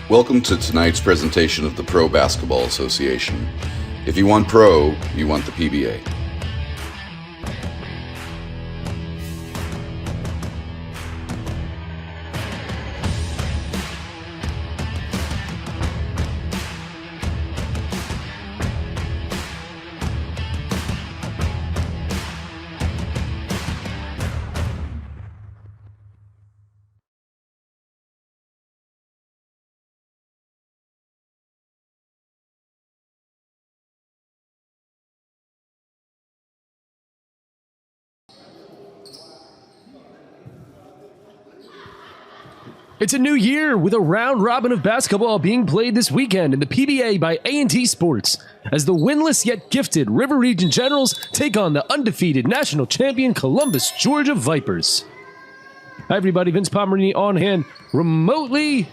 Welcome to tonight's presentation of the Pro Basketball Association. If you want pro, you want the PBA. It's a new year with a round robin of basketball being played this weekend in the PBA by A&T Sports as the winless yet gifted River Region Generals take on the undefeated national champion Columbus, Georgia Vipers. Hi everybody, Vince Pomerini on hand remotely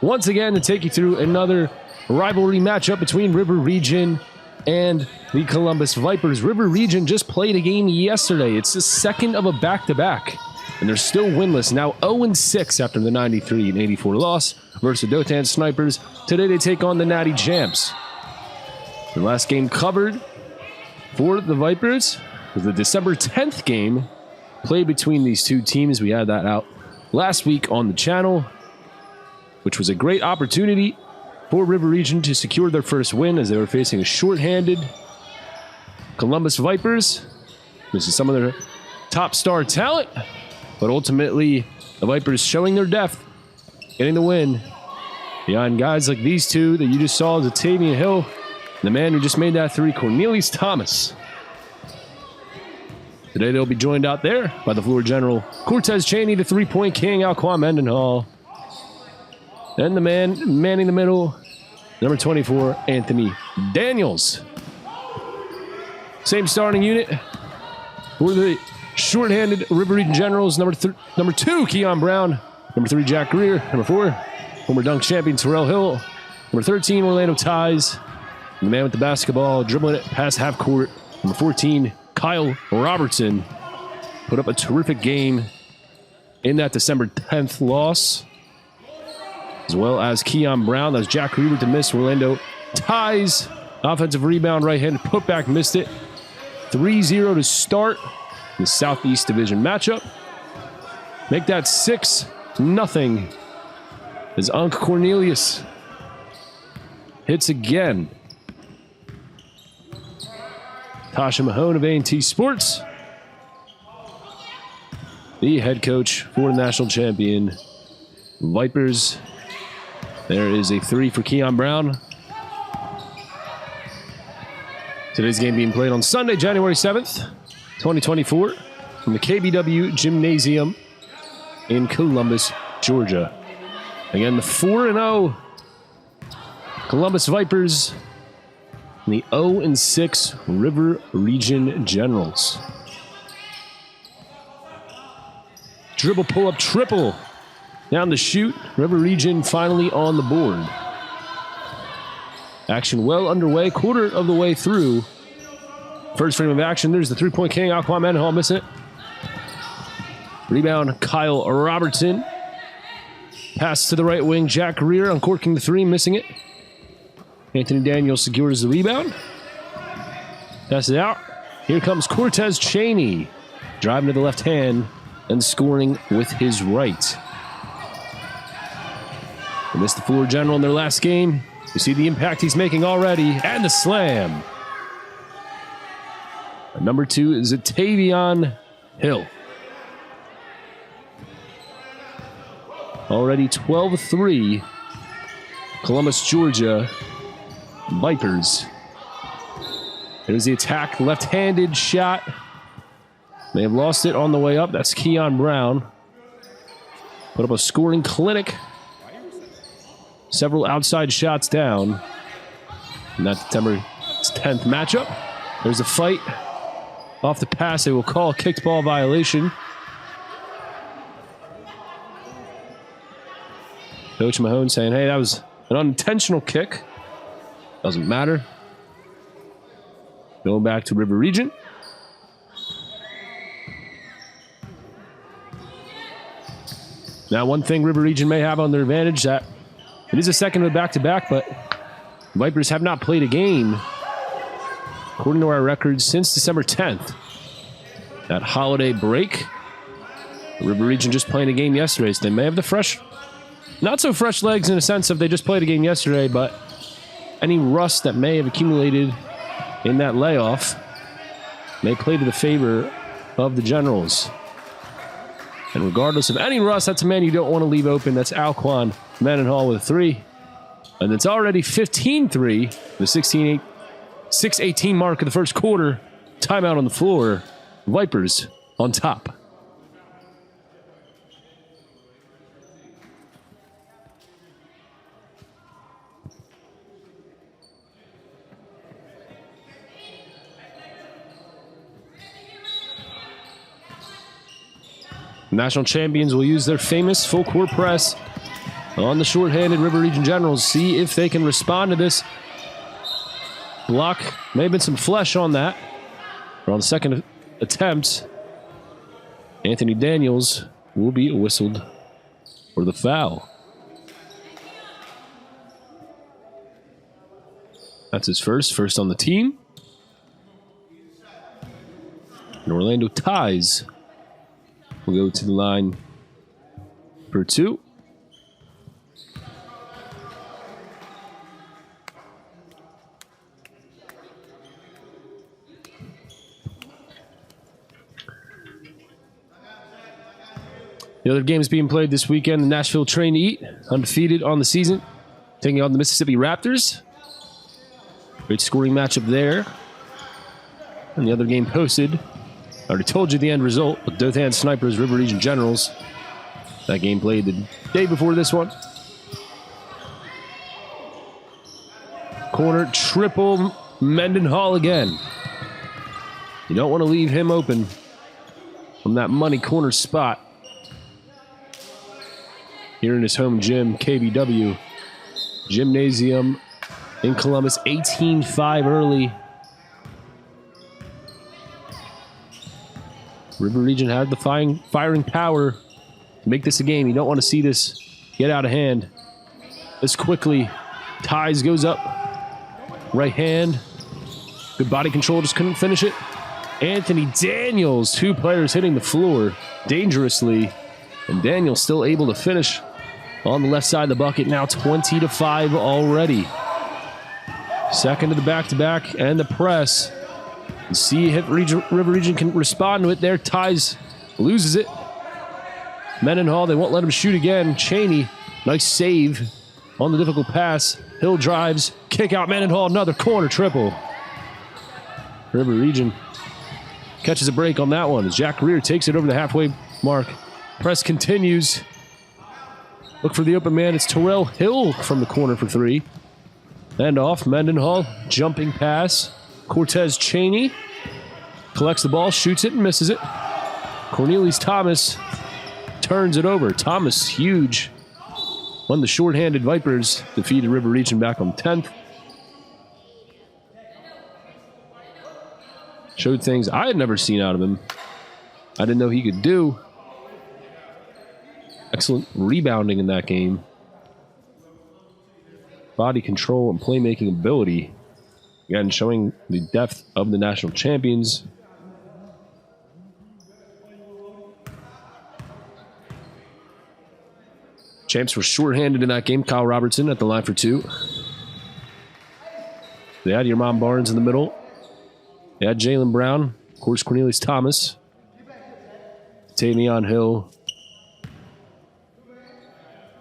once again to take you through another rivalry matchup between River Region and the Columbus Vipers. River Region just played a game yesterday. It's the second of a back-to-back. And they're still winless, now 0-6 after the 93 and 84 loss versus the Dotan Snipers. Today they take on the Natty Champs. The last game covered for the Vipers was the December 10th game played between these two teams. We had that out last week on the channel, which was a great opportunity for River Region to secure their first win as they were facing a shorthanded Columbus Vipers. This is some of their top star talent. But ultimately, the Vipers showing their depth, getting the win behind guys like these two that you just saw, Zatavian Hill, and the man who just made that three, Cornelius Thomas. Today they'll be joined out there by the floor general, Cortez Cheney, the three-point king, Alquan Mendenhall, and the man manning the middle, number 24, Anthony Daniels. Same starting unit for the short-handed River Region Generals, number 2, Keon Brown. Number 3, Jack Greer. Number 4, former dunk champion Terrell Hill. Number 13, Orlando Ties. And the man with the basketball, dribbling it past half court. Number 14, Kyle Robertson. Put up a terrific game in that December 10th loss. As well as Keon Brown. That was Jack Greer with the miss. Orlando Ties. Offensive rebound, right-handed putback, missed it. 3-0 to start the Southeast Division matchup. Make that 6-0 as Unc Cornelius hits again. Tasha Mahone of A&T Sports, the head coach for the national champion Vipers. There is a 3 for Keon Brown. Today's game being played on Sunday, January 7th. 2024 from the KBW Gymnasium in Columbus, Georgia. Again, the 4-0 Columbus Vipers and the 0-6 River Region Generals. Dribble, pull up, triple down the chute. River Region finally on the board. Action well underway, quarter of the way through. First frame of action, there's the three-point king, Alquan Mendenhall, missing it. Rebound, Kyle Robertson. Pass to the right wing, Jack Greer uncorking the three, missing it. Anthony Daniels secures the rebound. Passes it out. Here comes Cortez Cheney, driving to the left hand and scoring with his right. They missed the floor general in their last game. You see the impact he's making already, and the slam. Number 2 is Zatavian Hill. Already 12-3. Columbus, Georgia Vipers. There's the attack, left-handed shot. They have lost it on the way up. That's Keon Brown. Put up a scoring clinic. Several outside shots down in that September 10th matchup. There's a fight. Off the pass, they will call a kicked ball violation. Coach Mahone saying, hey, that was an unintentional kick. Doesn't matter. Going back to River Region. Now, one thing River Region may have on their advantage, that it is a second of a back-to-back, but Vipers have not played a game, according to our records, since December 10th. That holiday break. River Region just playing a game yesterday, so they may have the fresh, not so fresh legs in a sense of they just played a game yesterday, but any rust that may have accumulated in that layoff may play to the favor of the Generals. And regardless of any rust, that's a man you don't want to leave open. That's Alquan Mendenhall with a 3. And it's already 15-3, the 6:18 mark of the first quarter. Timeout on the floor. Vipers on top. National champions will use their famous full court press on the shorthanded River Region Generals. See if they can respond to this block. May have been some flesh on that. Or on the second attempt, Anthony Daniels will be whistled for the foul. That's his first on the team. And Orlando Ties will go to the line for 2. The other games being played this weekend, the Nashville Train to Eat, undefeated on the season, taking on the Mississippi Raptors. Great scoring matchup there. And the other game posted, I already told you the end result, with Dothan Snipers, River Region Generals. That game played the day before this one. Corner triple Mendenhall again. You don't want to leave him open from that money corner spot. Here in his home gym, KBW Gymnasium in Columbus, 18-5 early. River Region had the firing power to make this a game. You don't want to see this get out of hand this quickly. Ties goes up. Right hand. Good body control, just couldn't finish it. Anthony Daniels, 2 players hitting the floor dangerously. And Daniels still able to finish on the left side of the bucket. Now 20-5 already. Second to the back-to-back and the press. And see if River Region can respond to it there. Ties loses it. Mendenhall, they won't let him shoot again. Cheney, nice save on the difficult pass. Hill drives, kick out Mendenhall, another corner triple. River Region catches a break on that one as Jack Greer takes it over the halfway mark. Press continues. Look for the open man. It's Terrell Hill from the corner for 3. And off Mendenhall, jumping pass. Cortez Cheney collects the ball, shoots it, and misses it. Cornelius Thomas turns it over. Thomas, huge. One of the shorthanded Vipers defeated River Region back on 10th. Showed things I had never seen out of him. I didn't know he could do. Excellent rebounding in that game. Body control and playmaking ability. Again, showing the depth of the national champions. Champs were shorthanded in that game. Kyle Robertson at the line for 2. They had your mom Barnes in the middle. They had Jalen Brown. Of course, Cornelius Thomas. Tavion Hill.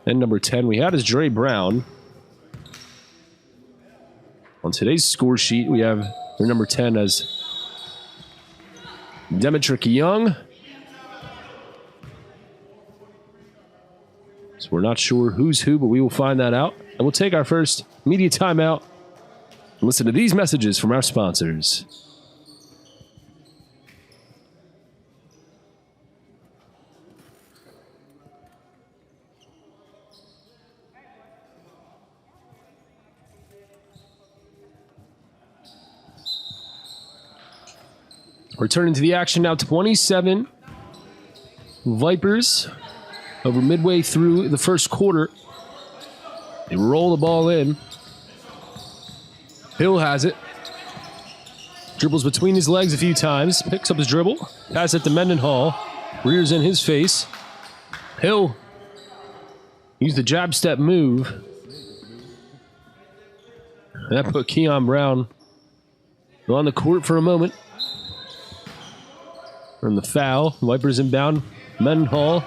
And number 10 we had is Dre Brown. On today's score sheet, we have their number 10 as Demetric Young. So we're not sure who's who, but we will find that out. And we'll take our first media timeout and listen to these messages from our sponsors. Returning to the action now, 27 Vipers over midway through the first quarter. They roll the ball in. Hill has it. Dribbles between his legs a few times. Picks up his dribble. Pass it to Mendenhall. Rears in his face. Hill used the jab step move. That put Keon Brown on the court for a moment. From the foul. Vipers inbound. Mendenhall.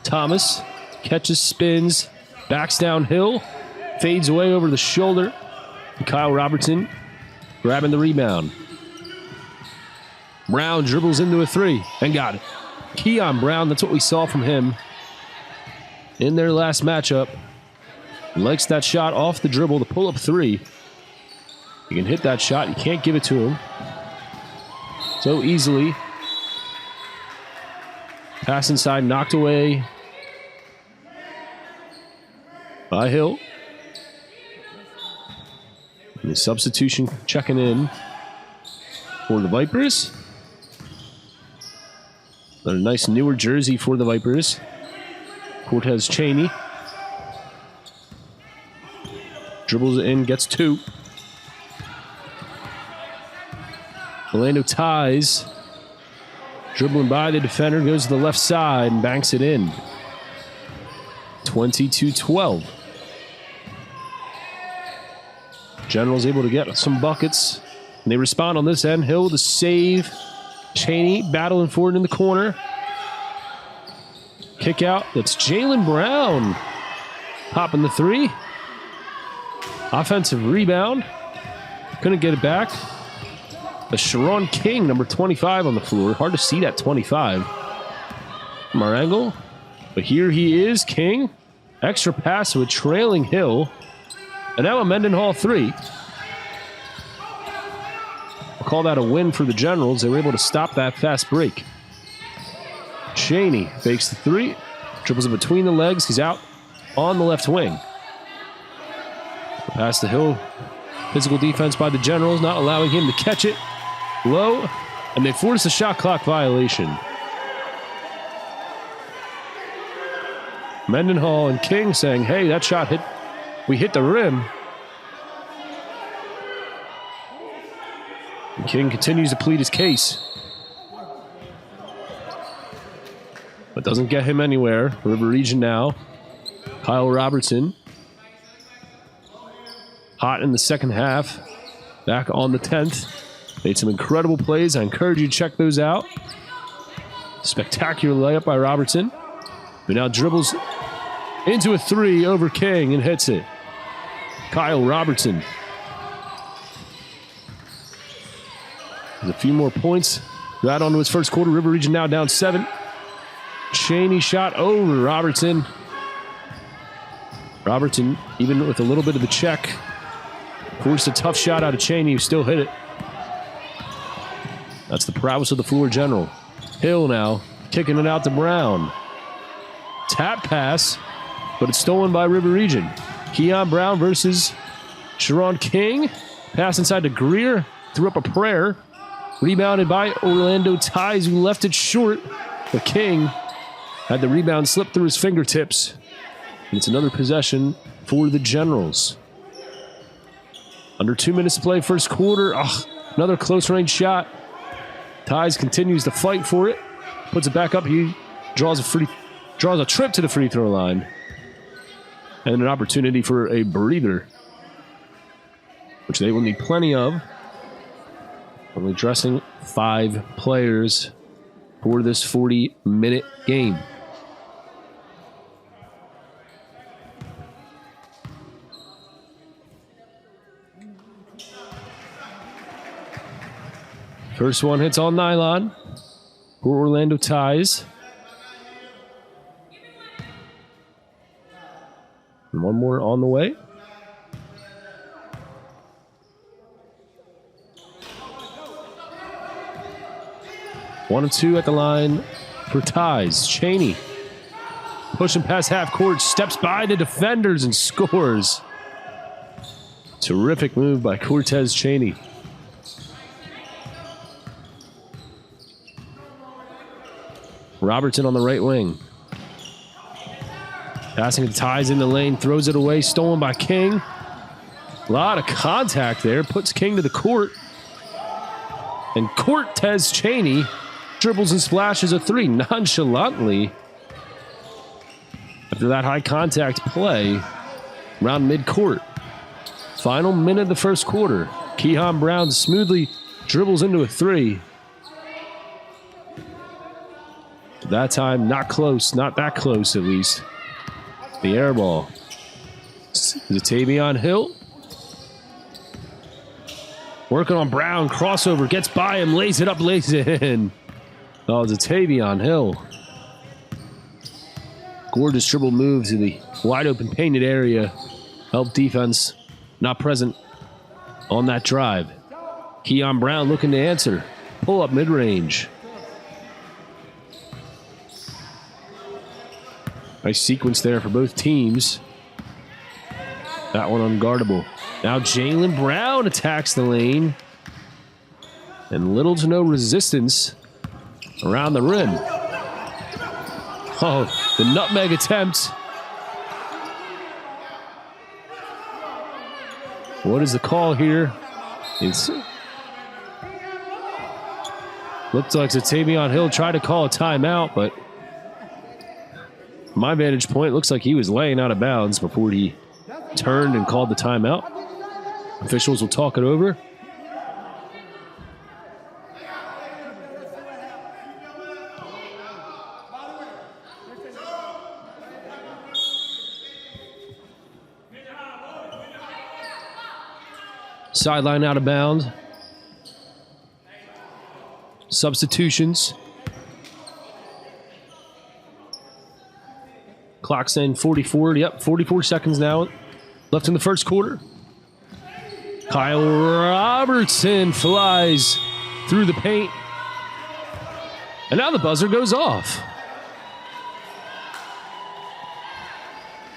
Thomas catches, spins, backs downhill, fades away over the shoulder. Kyle Robertson grabbing the rebound. Brown dribbles into a three and got it. Keon Brown, that's what we saw from him in their last matchup. He likes that shot off the dribble, the pull-up three. You can hit that shot, you can't give it to him so easily. Pass inside, knocked away by Hill. And the substitution checking in for the Vipers. A nice newer jersey for the Vipers. Cortez Cheney. Dribbles it in, gets two. Orlando ties. Dribbling by the defender, goes to the left side and banks it in. 22-12. Generals able to get some buckets. And they respond on this end. Hill to save. Cheney battling for it in the corner. Kick out. That's Jaylen Brown. Popping the three. Offensive rebound. Couldn't get it back. The Sharon King, number 25 on the floor. Hard to see that 25 from our angle. But here he is, King. Extra pass with trailing Hill. And now a Mendenhall three. I'll call that a win for the Generals. They were able to stop that fast break. Cheney fakes the three. Dribbles it between the legs. He's out on the left wing. Pass to Hill. Physical defense by the Generals, not allowing him to catch it. Low, and they force a shot clock violation. Mendenhall and King saying, hey, that shot hit, we hit the rim. And King continues to plead his case. But doesn't get him anywhere. River Region now. Kyle Robertson. Hot in the second half. Back on the 10th. Made some incredible plays. I encourage you to check those out. Spectacular layup by Robertson. Who now dribbles into a three over King and hits it. Kyle Robertson. There's a few more points. Right on to his first quarter. River Region now down 7. Cheney shot over Robertson. Robertson, even with a little bit of the check, forced a tough shot out of Cheney, who still hit it. That's the prowess of the floor general. Hill now kicking it out to Brown. Tap pass, but it's stolen by River Region. Keon Brown versus Sharon King. Pass inside to Greer. Threw up a prayer. Rebounded by Orlando Ties, who left it short. But King had the rebound slip through his fingertips. And it's another possession for the Generals. Under 2 minutes to play, first quarter. Another close range shot. Ties continues to fight for it. Puts it back up. He draws a trip to the free throw line. And an opportunity for a breather, which they will need plenty of. Only dressing 5 players for this 40-minute game. First one hits on nylon for Orlando Ties. And one more on the way. One and two at the line for Ties. Cheney pushing past half court, steps by the defenders and scores. Terrific move by Cortez Cheney. Robertson on the right wing. Passing it, ties in the lane, throws it away, stolen by King. A lot of contact there, puts King to the court. And Cortez Cheney dribbles and splashes a three nonchalantly. After that high contact play, around midcourt. Final minute of the first quarter. Keon Brown smoothly dribbles into a three. That time, not close, not that close at least. The air ball. Zatavion Hill. Working on Brown, crossover, gets by him, lays it up, lays it in. Oh, Zatavion Hill. Gorgeous dribble move to the wide open painted area. Help defense not present on that drive. Keon Brown looking to answer. Pull up mid-range. Nice sequence there for both teams. That one unguardable. Now Jaylen Brown attacks the lane. And little to no resistance around the rim. Oh, the nutmeg attempt. What is the call here? It's looked like Zatavion Hill tried to call a timeout, but from my vantage point, it looks like he was laying out of bounds before he turned and called the timeout. Officials will talk it over. Sideline out of bounds. Substitutions. Clock saying 44. Yep, 44 seconds now left in the first quarter. Kyle Robertson flies through the paint. And now the buzzer goes off.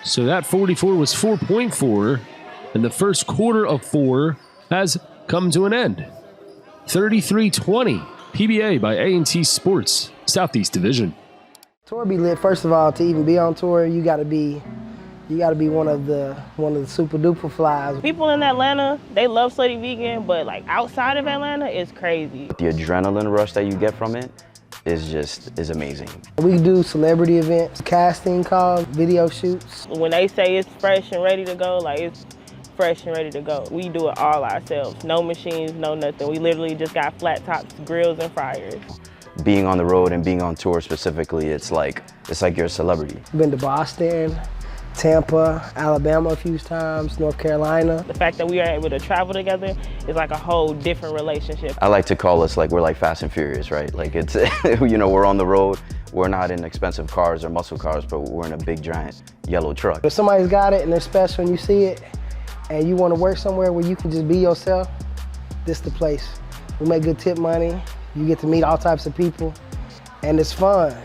So that 44 was 4.4. And the first quarter of 4 has come to an end. 33-20. PBA by A&T Sports, Southeast Division. Tour be lit. First of all, to even be on tour, you gotta be one of the super duper flies. People in Atlanta, they love Slutty Vegan, but like outside of Atlanta, it's crazy. The adrenaline rush that you get from it is amazing. We do celebrity events, casting calls, video shoots. When they say it's fresh and ready to go, like it's fresh and ready to go. We do it all ourselves. No machines, no nothing. We literally just got flat tops, grills, and fryers. Being on the road and being on tour specifically, it's like you're a celebrity. Been to Boston, Tampa, Alabama a few times, North Carolina. The fact that we are able to travel together is like a whole different relationship. I like to call us like we're like Fast and Furious, right? Like it's, you know, we're on the road. We're not in expensive cars or muscle cars, but we're in a big giant yellow truck. If somebody's got it and they're special and you see it, and you want to work somewhere where you can just be yourself, this is the place. We make good tip money. You get to meet all types of people, and it's fun.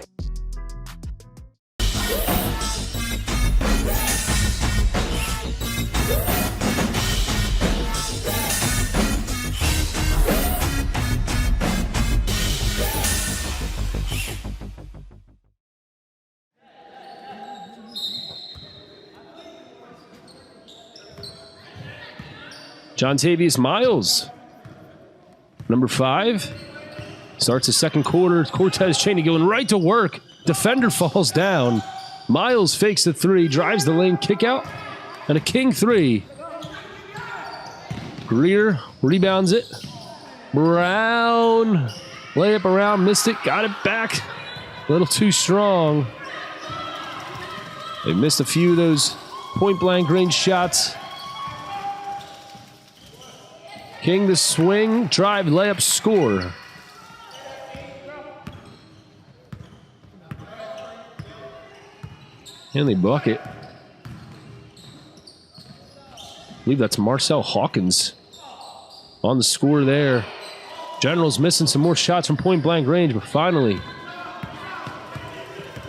Jontavius Miles, number 5, starts the second quarter. Cortez Cheney going right to work. Defender falls down. Miles fakes the 3, drives the lane, kick out, and a king 3. Greer rebounds it. Brown, layup around, missed it, got it back. A little too strong. They missed a few of those point blank range shots. King the swing, drive, layup, score. And they bucket. I believe that's Marcel Hawkins on the score there. Generals missing some more shots from point blank range, but finally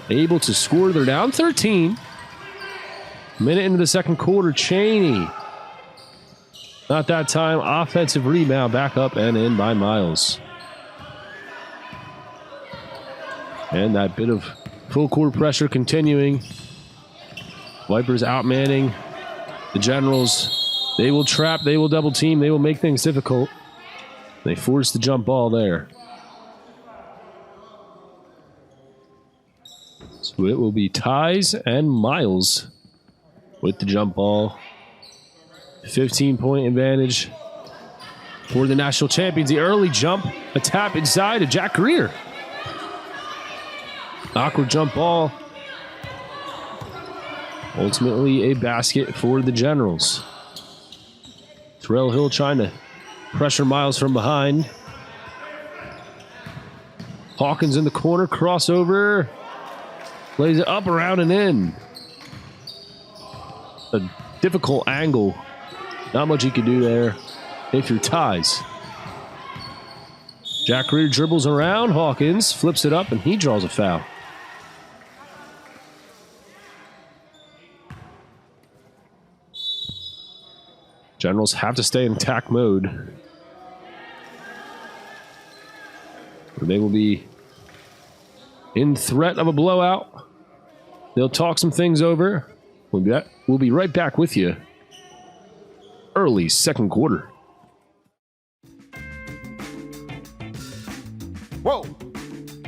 able to score. They're down 13. Minute into the second quarter, Cheney. Not that time. Offensive rebound back up and in by Miles. And that bit of full court pressure continuing. Vipers outmanning the Generals. They will trap, they will double team, they will make things difficult. They force the jump ball there. So it will be Ties and Miles with the jump ball. 15-point advantage for the national champions. The early jump, a tap inside to Jack Greer. Awkward jump ball. Ultimately a basket for the Generals. Terrell Hill trying to pressure Miles from behind. Hawkins in the corner, crossover. Lays it up, around, and in. A difficult angle. Not much you can do there if you're Ties. Jack Reed dribbles around. Hawkins flips it up, and he draws a foul. Generals have to stay in attack mode. They will be in threat of a blowout. They'll talk some things over. We'll be right back with you. Early second quarter. Whoa!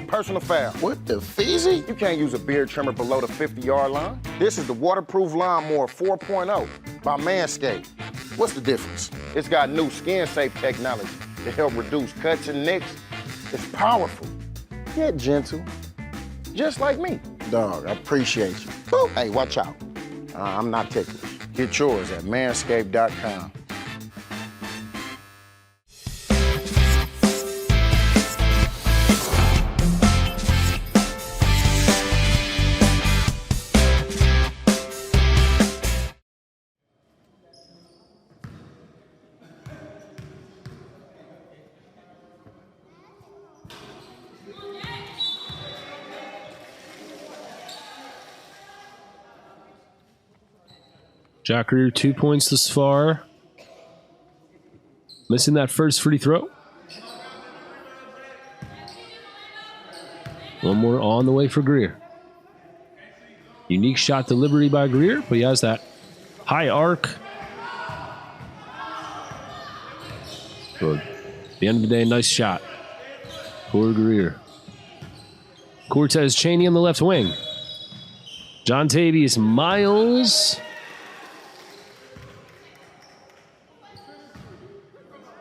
Personal foul. What the feezy? You can't use a beard trimmer below the 50-yard line. This is the waterproof lawnmower 4.0 by Manscaped. What's the difference? It's got new skin-safe technology to help reduce cuts and nicks. It's powerful, yet gentle, just like me. Dog, I appreciate you. Boop. Hey, watch out. I'm not ticklish. Get yours at manscaped.com. Jack Reed, 2 points thus far. Missing that first free throw. One more on the way for Greer. Unique shot delivery by Greer, but he has that high arc. So at the end of the day, nice shot for Greer. Cortez Cheney on the left wing. John Tavius Miles.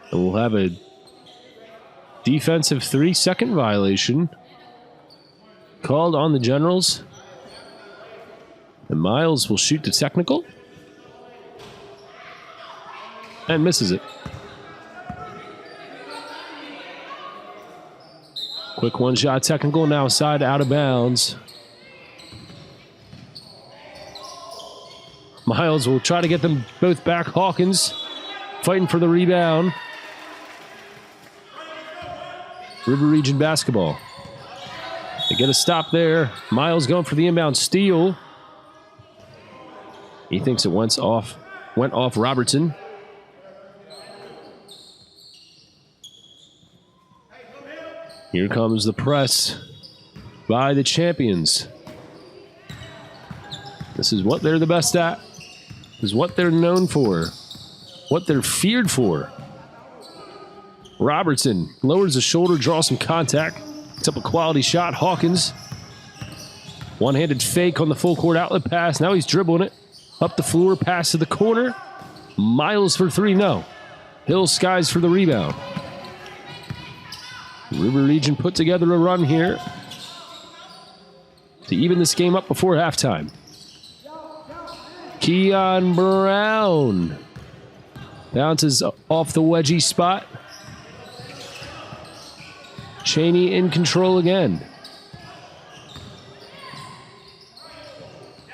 And we'll have a defensive 3-second violation called on the Generals. And Miles will shoot the technical. And misses it. Quick one-shot technical, now side out of bounds. Miles will try to get them both back. Hawkins fighting for the rebound. River Region basketball. They get a stop there. Miles going for the inbound steal. He thinks it went off Robertson. Here comes the press by the champions. This is what they're the best at. This is what they're known for. What they're feared for. Robertson lowers the shoulder, draws some contact. Picks up a quality shot. Hawkins. One-handed fake on the full court outlet pass. Now he's dribbling it. Up the floor, pass to the corner. Miles for three, no. Hill skies for the rebound. River Region put together a run here to even this game up before halftime. Keon Brown bounces off the wedgie spot. Cheney in control again.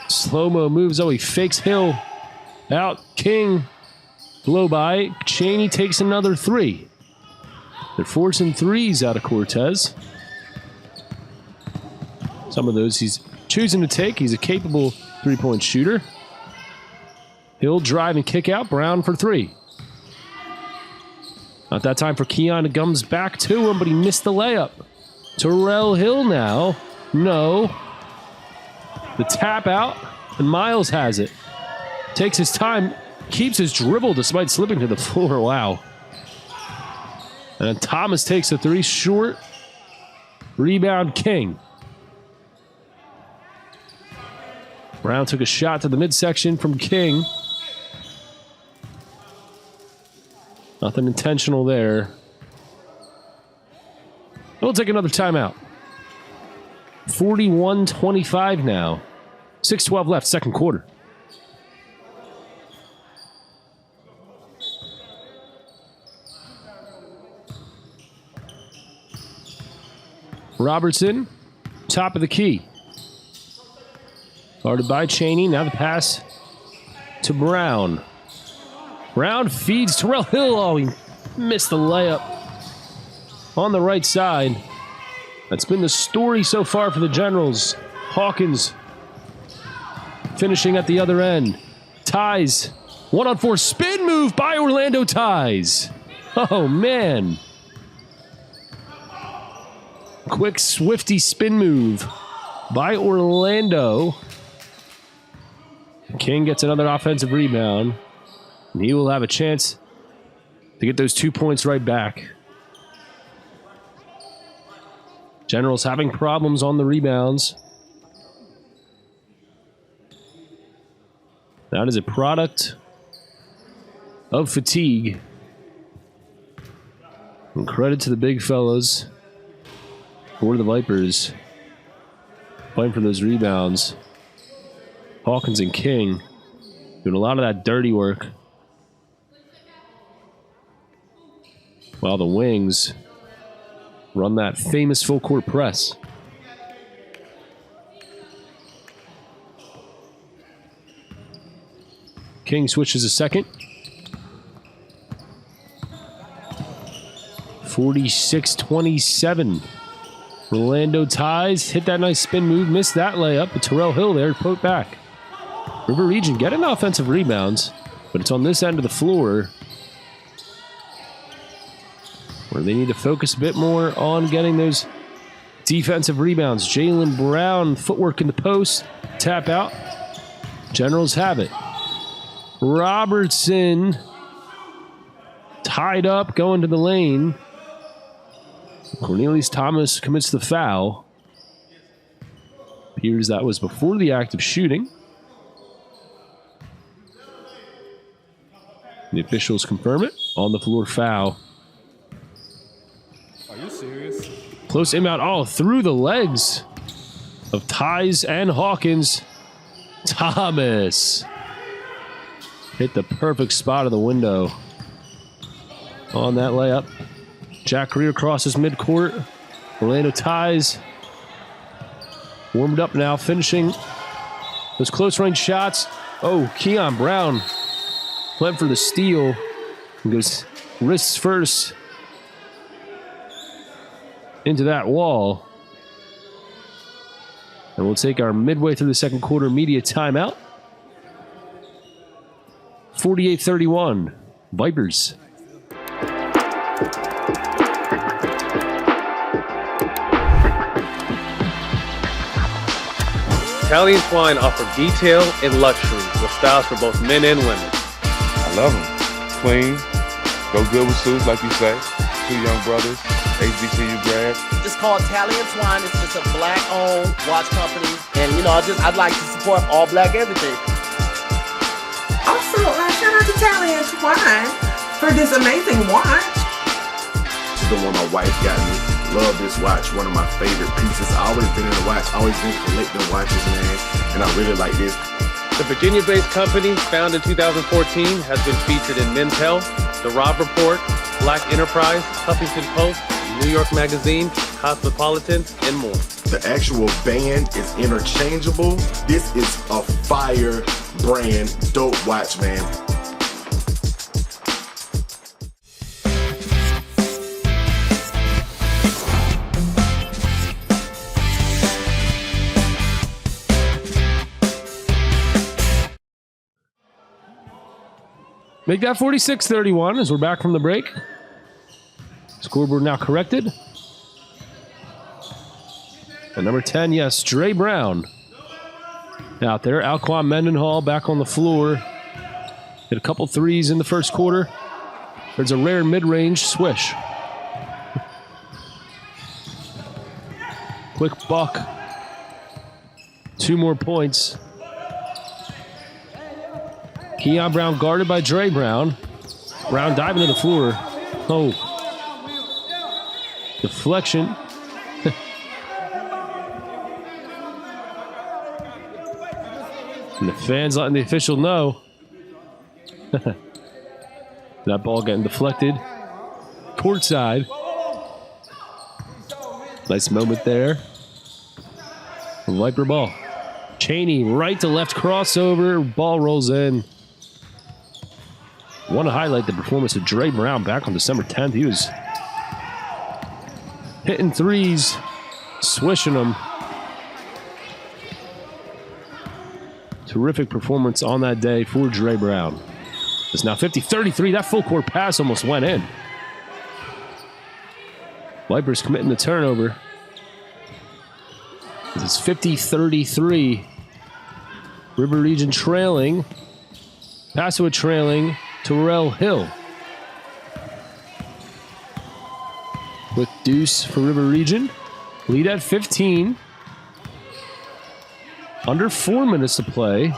Slow-mo moves. Oh, he fakes Hill. Out. King. Blow by. Cheney takes another three. They're forcing threes out of Cortez. Some of those he's choosing to take. He's a capable three-point shooter. Hill drive and kick out. Brown for three. Not that time for Keon. It comes back to him, but he missed the layup. Terrell Hill now No. The tap out, and Miles has it. Takes his time, keeps his dribble despite slipping to the floor. Wow. And Thomas takes a three short. Rebound, King. Brown took a shot to the midsection from King. Nothing intentional there. We'll take another timeout. 41-25 now. 6:12 left, second quarter. Robertson, top of the key. Guarded by Chaney. Now the pass to Brown. Brown feeds Terrell Hill. Oh, he missed the layup on the right side. That's been the story so far for the Generals. Hawkins finishing at the other end. Ties. 1-on-4 spin move by Orlando Ties. Oh, man. Quick, swifty spin move by Orlando. King gets another offensive rebound. And he will have a chance to get those 2 points right back. Generals having problems on the rebounds. That is a product of fatigue. And credit to the big fellas for the Vipers fighting for those rebounds. Hawkins and King doing a lot of that dirty work, while the wings run that famous full court press. King switches a second. 46-27. Orlando Ties hit that nice spin move, missed that layup, but Terrell Hill there to put back. River Region getting offensive rebounds, but it's on this end of the floor where they need to focus a bit more on getting those defensive rebounds. Jalen Brown, footwork in the post, tap out. Generals have it. Robertson tied up, going to the lane. Cornelius Thomas commits the foul. Appears that was before the act of shooting. The officials confirm it. On the floor foul. Are you serious? Close inbound all through the legs of Ties and Hawkins. Thomas hit the perfect spot of the window on that layup. Jack Greer crosses midcourt. Orlando Ties warmed up now, finishing those close range shots. Oh, Keon Brown went for the steal and goes wrists first into that wall. And we'll take our midway through the second quarter media timeout. 48-31, Vipers. Italian Twine offer detail and luxury with styles for both men and women. I love them. Clean, go good with suits, like you say. Two young brothers, HBCU grads. It's called Italian Twine. It's just a black-owned watch company, and I'd like to support all black everything. Also, shout out to Italian Twine for this amazing watch. This is the one my wife got me. Love this watch, one of my favorite pieces. I always been in a watch, always been collecting watches, man, and I really like this. The Virginia-based company, founded in 2014, has been featured in Men's Health, The Rob Report, Black Enterprise, Huffington Post, New York Magazine, Cosmopolitan, and more. The actual band is interchangeable. This is a fire brand, dope watch, man. Make that 46-31 as we're back from the break. Scoreboard now corrected. And And number 10, yes, Dre Brown out there. Alquan Mendenhall back on the floor. Hit a couple threes in the first quarter. There's a rare mid-range swish. Quick buck. 2 more points. Keon Brown guarded by Dre Brown. Brown diving to the floor. Oh. Deflection. And the fans letting the official know. That ball getting deflected. Courtside. Nice moment there. Viper ball. Cheney right to left crossover. Ball rolls in. Want to highlight the performance of Dre Brown back on December 10th. He was hitting threes, swishing them. Terrific performance on that day for Dre Brown. It's now 50-33. That full court pass almost went in. Vipers committing the turnover. It's 50-33. River Region trailing. Passua trailing. Terrell Hill. With deuce for River Region. Lead at 15. Under 4 minutes to play.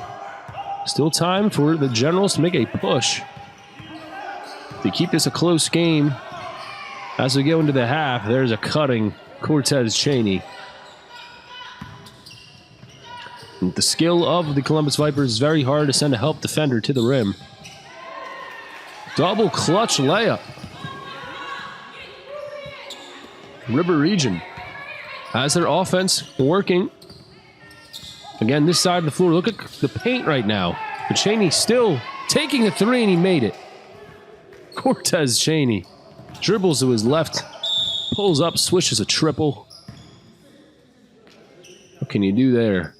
Still time for the Generals to make a push to keep this a close game. As we go into the half, there's a cutting Cortez Cheney. With the skill of the Columbus Vipers, it's very hard to send a help defender to the rim. Double clutch layup. River Region has their offense working. Again, this side of the floor, look at the paint right now. But Cheney still taking a three, and he made it. Cortez Cheney dribbles to his left, pulls up, swishes a triple. What can you do there?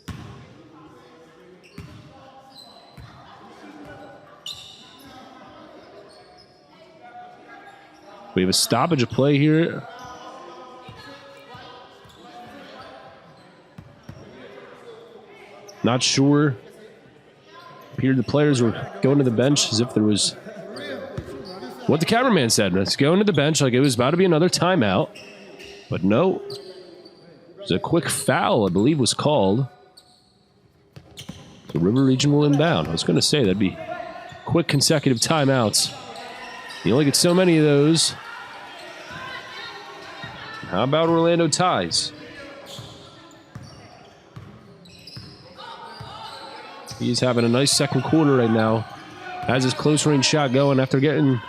We have a stoppage of play here. Not sure. Appeared the players were going to the bench as if there was what the cameraman said. Let's go into the bench like it was about to be another timeout. But no. There's a quick foul, I believe, was called. The River Region will inbound. I was going to say that'd be quick consecutive timeouts. You only get so many of those. How about Orlando ties? He's having a nice second quarter right now. Has his close range shot going after getting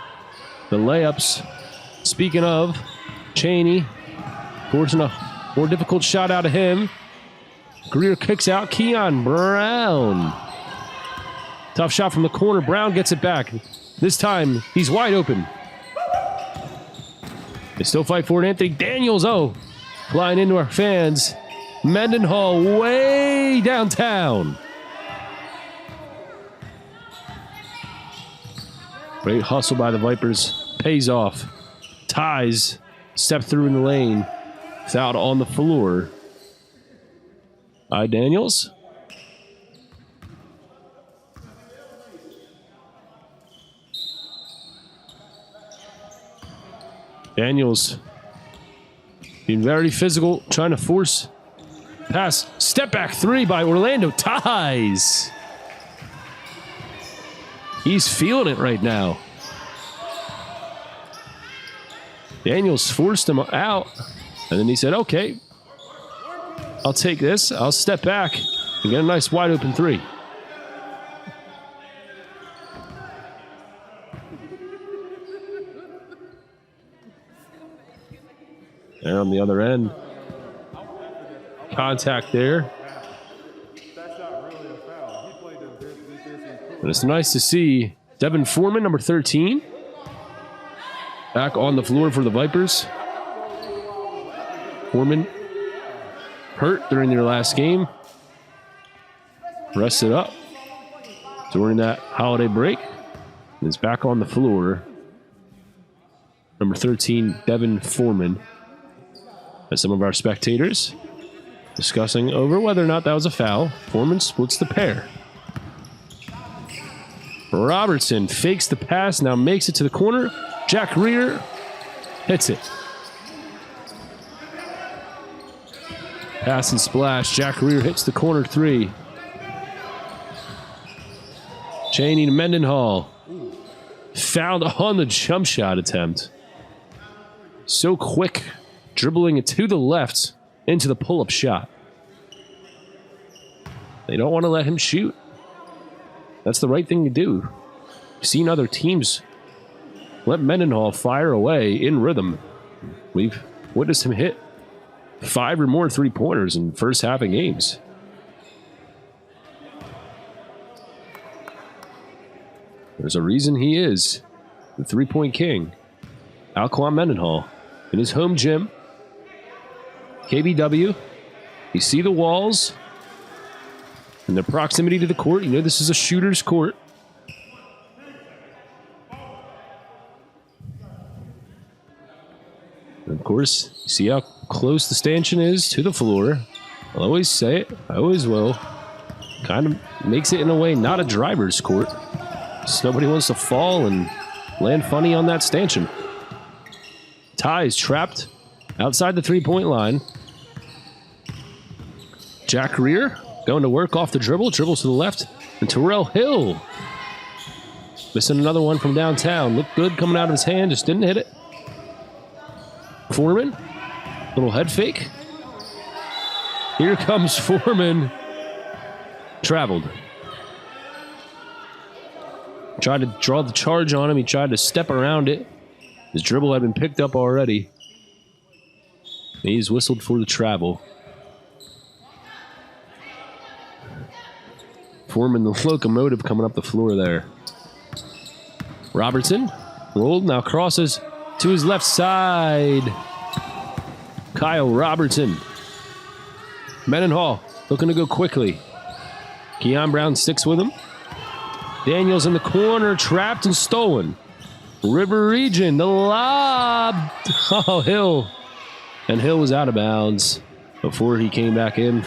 the layups. Speaking of, Cheney forcing a more difficult shot out of him. Greer kicks out Keon Brown. Tough shot from the corner. Brown gets it back. This time, he's wide open. They still fight for it. Anthony Daniels, flying into our fans. Mendenhall way downtown. Great hustle by the Vipers. Pays off. Ties. Step through in the lane. Fouled on the floor. Daniels. Daniels being very physical, trying to force pass. Step back three by Orlando Ties. He's feeling it right now. Daniels forced him out, and then he said, okay, I'll take this. I'll step back and get a nice wide open three. And on the other end, contact there. And it's nice to see Devin Foreman, number 13, back on the floor for the Vipers. Foreman hurt during their last game. Rested up during that holiday break. And is back on the floor. Number 13, Devin Foreman. As some of our spectators Discussing over whether or not that was a foul. Foreman splits the pair. Robertson fakes the pass, now makes it to the corner. Jack Rear hits it. Pass and splash. Jack Rear hits the corner three. Cheney to Mendenhall. Fouled on the jump shot attempt. So quick, dribbling it to the left into the pull-up shot. They don't want to let him shoot. That's the right thing to do. We've seen other teams let Mendenhall fire away in rhythm. We've witnessed him hit 5 or more three-pointers in the first half of games. There's a reason he is the three-point king. Alquan Mendenhall in his home gym. KBW. You see the walls and the proximity to the court. You know this is a shooter's court. And of course, you see how close the stanchion is to the floor. I'll always say it. I always will. Kind of makes it in a way not a driver's court. So nobody wants to fall and land funny on that stanchion. Ty is trapped outside the three-point line. Jack Rear going to work off the dribble. Dribbles to the left. And Terrell Hill missing another one from downtown. Looked good coming out of his hand. Just didn't hit it. Foreman. Little head fake. Here comes Foreman. Traveled. Tried to draw the charge on him. He tried to step around it. His dribble had been picked up already. He's whistled for the travel. Foreman, the locomotive, coming up the floor there. Robertson rolled, now crosses to his left side. Kyle Robertson. Mendenhall looking to go quickly. Keon Brown sticks with him. Daniels in the corner, trapped and stolen. River Region, the lob. Oh, Hill. And Hill was out of bounds before he came back in.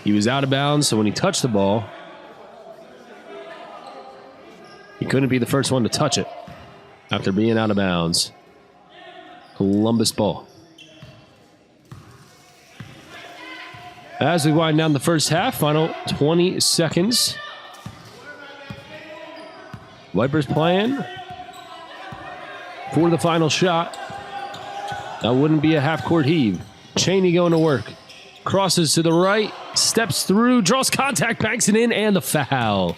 He was out of bounds, so when he touched the ball, he couldn't be the first one to touch it after being out of bounds. Columbus ball. As we wind down the first half, final 20 seconds. Vipers playing for the final shot. That wouldn't be a half-court heave. Cheney going to work. Crosses to the right, steps through, draws contact, banks it in, and the foul.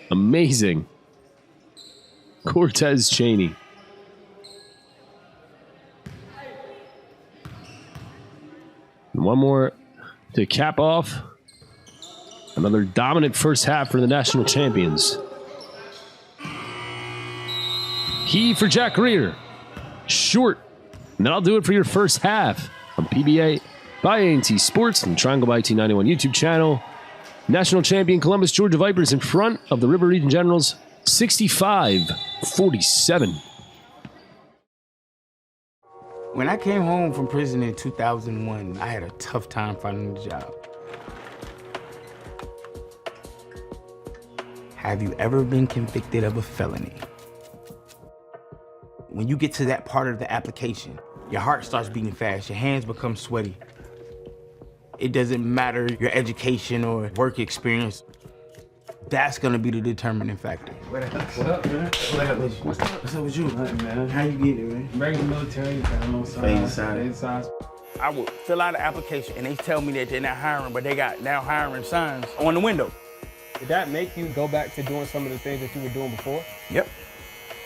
Amazing. Cortez Cheney. And one more to cap off another dominant first half for the national champions. Heave for Jack Rear. Short. And that'll do it for your first half on PBA by A&T Sports and Triangle by 1891 YouTube channel. National champion Columbus, Georgia Vipers in front of the River Region Generals 65-47. When I came home from prison in 2001, I had a tough time finding a job. Have you ever been convicted of a felony? When you get to that part of the application, your heart starts beating fast, your hands become sweaty. It doesn't matter your education or work experience. That's gonna be the determining factor. What up, man? What up with you? What's up with you? Nothing, man. How you get it, man? Regular military, inside. I would fill out an application and they tell me that they're not hiring, but they got now hiring signs on the window. Did that make you go back to doing some of the things that you were doing before? Yep.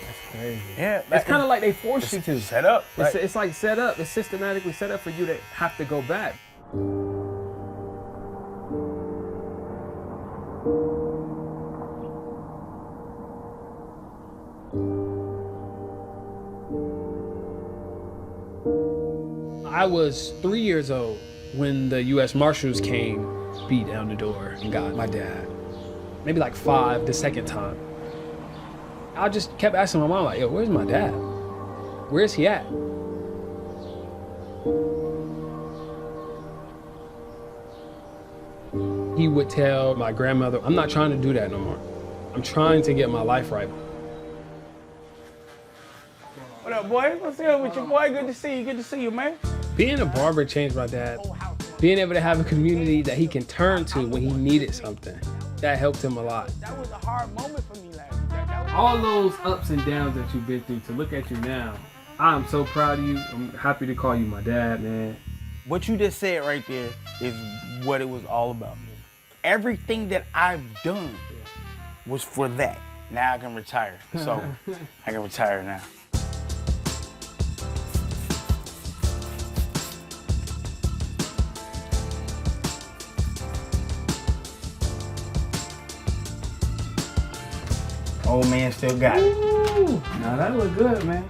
That's crazy. Yeah. It's kind of like they force you to. Set up. Right? It's like set up. It's systematically set up for you to have to go back. I was 3 years old when the U.S. Marshals came, beat down the door, and got my dad. Maybe like 5 the second time. I just kept asking my mom, like, yo, where's my dad? Where's he at? He would tell my grandmother, I'm not trying to do that no more. I'm trying to get my life right. What up, boy? What's up with you, boy? Good to see you. Good to see you, man. Being a barber changed my dad. Being able to have a community that he can turn to when he needed something, that helped him a lot. That was a hard moment for me last. All those ups and downs that you've been through, to look at you now, I'm so proud of you. I'm happy to call you my dad, man. What you just said right there is what it was all about. Everything that I've done was for that. Now I can retire. So I can retire now. Old man still got it. Ooh, now that look good, man.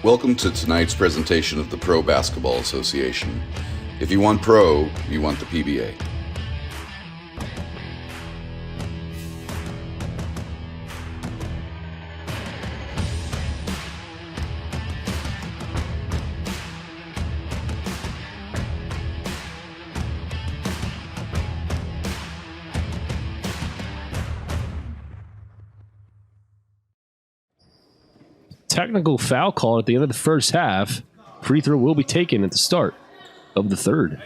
Welcome to tonight's presentation of the Pro Basketball Association. If you want pro, you want the PBA. Technical foul call at the end of the first half. Free throw will be taken at the start of the third.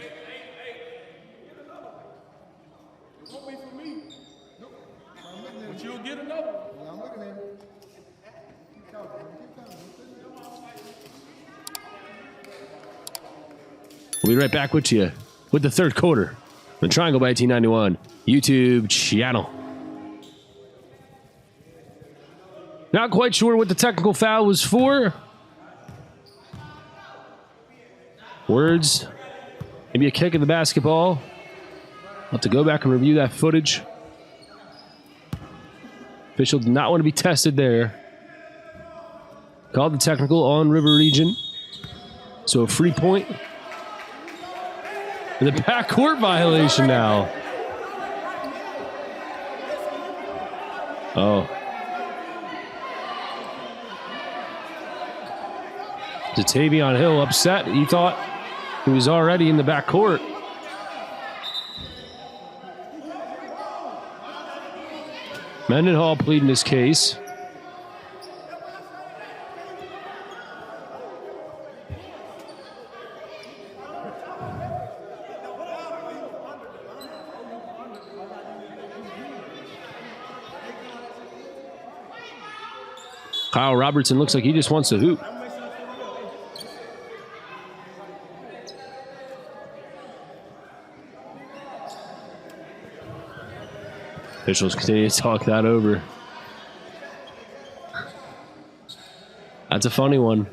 We'll be right back with you with the third quarter. The Triangle by 1891 YouTube channel. Not quite sure what the technical foul was for. Words. Maybe a kick of the basketball. I'll have to go back and review that footage. Official did not want to be tested there. Called the technical on River Region. So a free point. And the backcourt violation now. Oh. Tavion Hill upset. He thought he was already in the backcourt. Mendenhall pleading his case. Kyle Robertson looks like he just wants to hoop. Officials continue to talk that over. That's a funny one.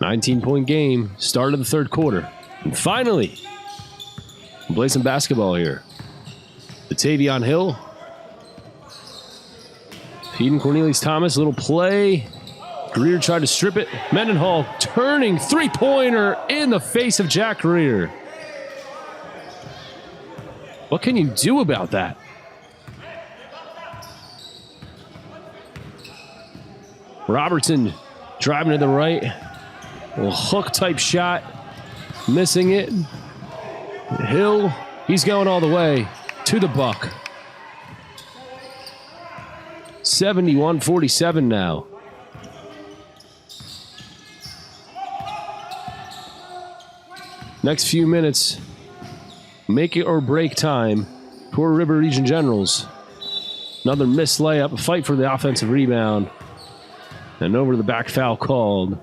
$19-point game, start of the third quarter. And finally, we'll play some basketball here. The Tavion Hill. Feeding Cornelius Thomas, little play. Greer tried to strip it. Mendenhall turning three-pointer in the face of Jack Greer. What can you do about that? Robertson driving to the right. A little hook type shot. Missing it. Hill, he's going all the way to the buck. 71-47 now. Next few minutes. Make it or break time for River Region Generals. Another missed layup, a fight for the offensive rebound. And over the back foul called.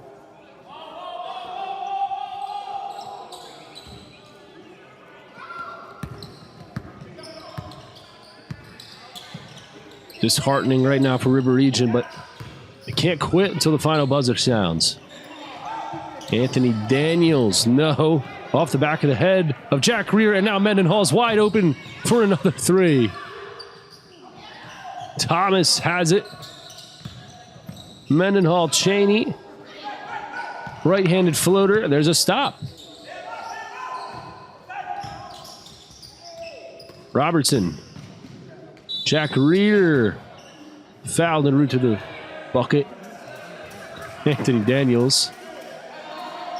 Disheartening right now for River Region, but they can't quit until the final buzzer sounds. Anthony Daniels, no. Off the back of the head of Jack Greer, and now Mendenhall's wide open for another three. Thomas has it. Mendenhall, Cheney. Right-handed floater. There's a stop. Robertson Jack Reeder fouled en route to the bucket. Anthony Daniels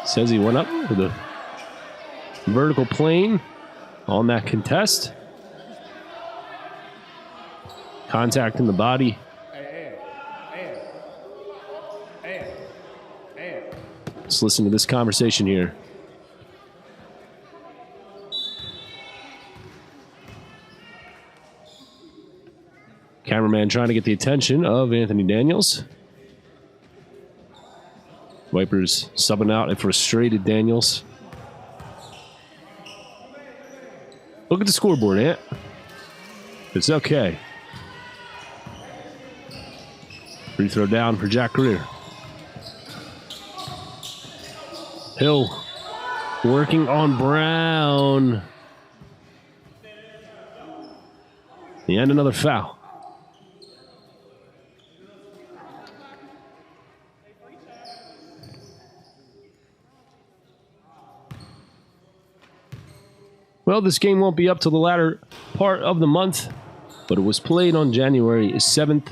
says he went up with a vertical plane on that contest. Contact in the body. Let's listen to this conversation here. Cameraman trying to get the attention of Anthony Daniels. Vipers subbing out a frustrated Daniels. Look at the scoreboard, Ant. It's okay. Free throw down for Jack Greer. Hill working on Brown. And another foul. Well, this game won't be up till the latter part of the month, but it was played on January 7th.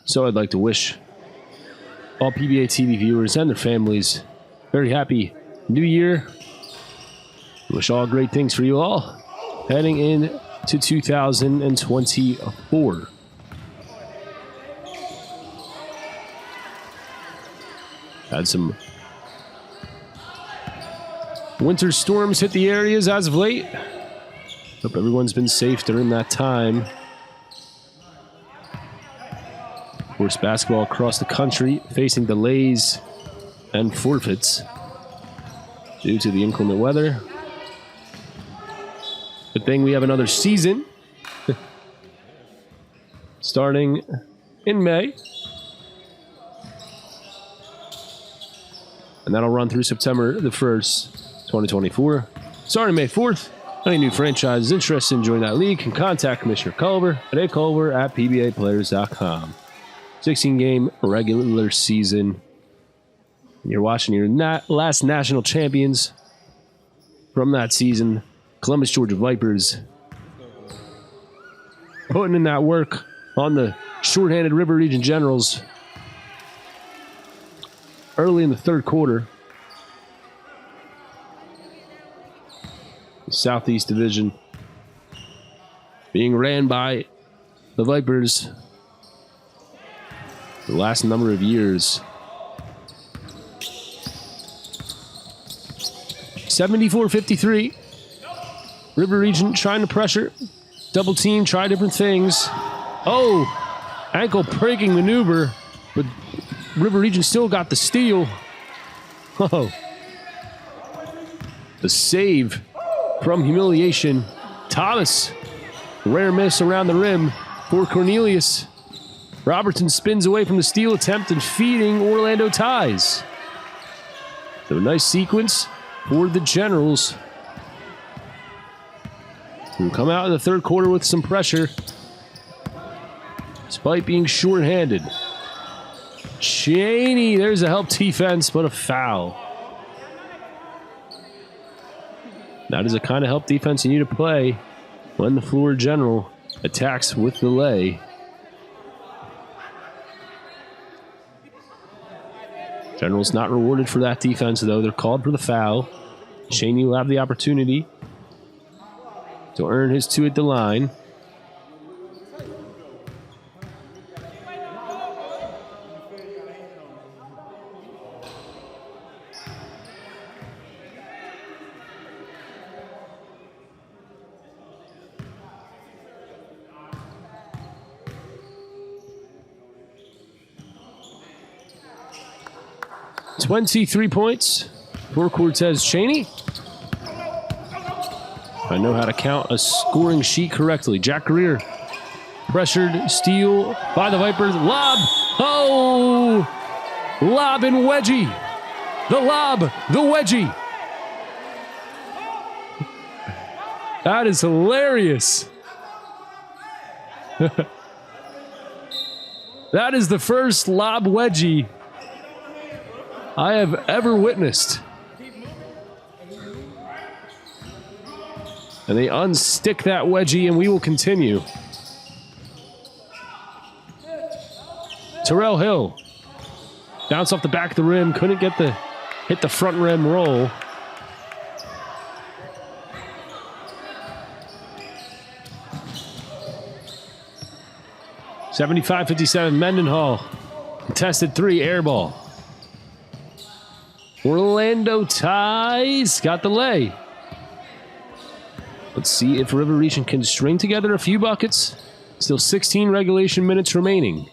So I'd like to wish all PBA TV viewers and their families a very happy New Year. Wish all great things for you all heading into 2024. Had some winter storms hit the areas as of late. Hope everyone's been safe during that time. Of course, basketball across the country facing delays and forfeits due to the inclement weather. Good thing we have another season starting in May. And that'll run through September the 1st. 2024. Starting May 4th, any new franchises interested in joining that league can contact Commissioner Culver at aculver@pbaplayers.com. 16-game regular season. You're watching your last national champions from that season, Columbus, Georgia Vipers, putting in that work on the shorthanded River Region Generals early in the third quarter. Southeast Division being ran by the Vipers the last number of years. 74-53. River Region trying to pressure, double team, try different things. Oh, ankle breaking maneuver, but River Region still got the steal. Oh, the save from humiliation. Thomas, rare miss around the rim for Cornelius. Robertson spins away from the steal attempt and feeding Orlando ties. So a nice sequence for the Generals, who come out in the third quarter with some pressure despite being short-handed. Cheney, there's a help defense, but a foul. That is the kind of help defense you need to play when the Florida General attacks with delay. General's not rewarded for that defense, though. They're called for the foul. Cheney will have the opportunity to earn his two at the line. "23 points for Cortez Cheney. I know how to count a scoring sheet correctly. Jack Greer, pressured, steal by the Vipers. Lob. Oh! Lob and wedgie. The lob, the wedgie. That is hilarious. That is the first lob wedgie I have ever witnessed. And they unstick that wedgie, and we will continue. Terrell Hill. Bounce off the back of the rim. Couldn't hit the front rim roll. (75-57) Mendenhall. Contested three, air ball. Orlando ties. Got the lay. Let's see if River Region can string together a few buckets. Still 16 regulation minutes remaining.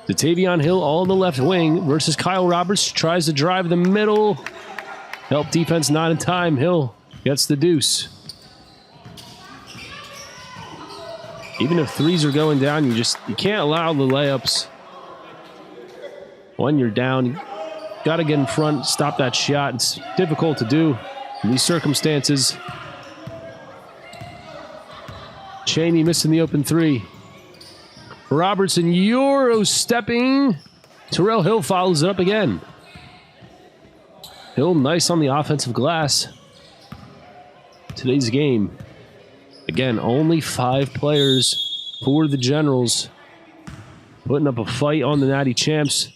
Datavion Hill all in the left wing versus Kyle Roberts. Tries to drive the middle. Help defense not in time. Hill gets the deuce. Even if threes are going down, you can't allow the layups. When you're down, you got to get in front, stop that shot. It's difficult to do in these circumstances. Cheney missing the open three. Robertson Euro stepping. Terrell Hill follows it up again. Hill nice on the offensive glass. Today's game. Again, only 5 players for the Generals. Putting up a fight on the Natty Champs.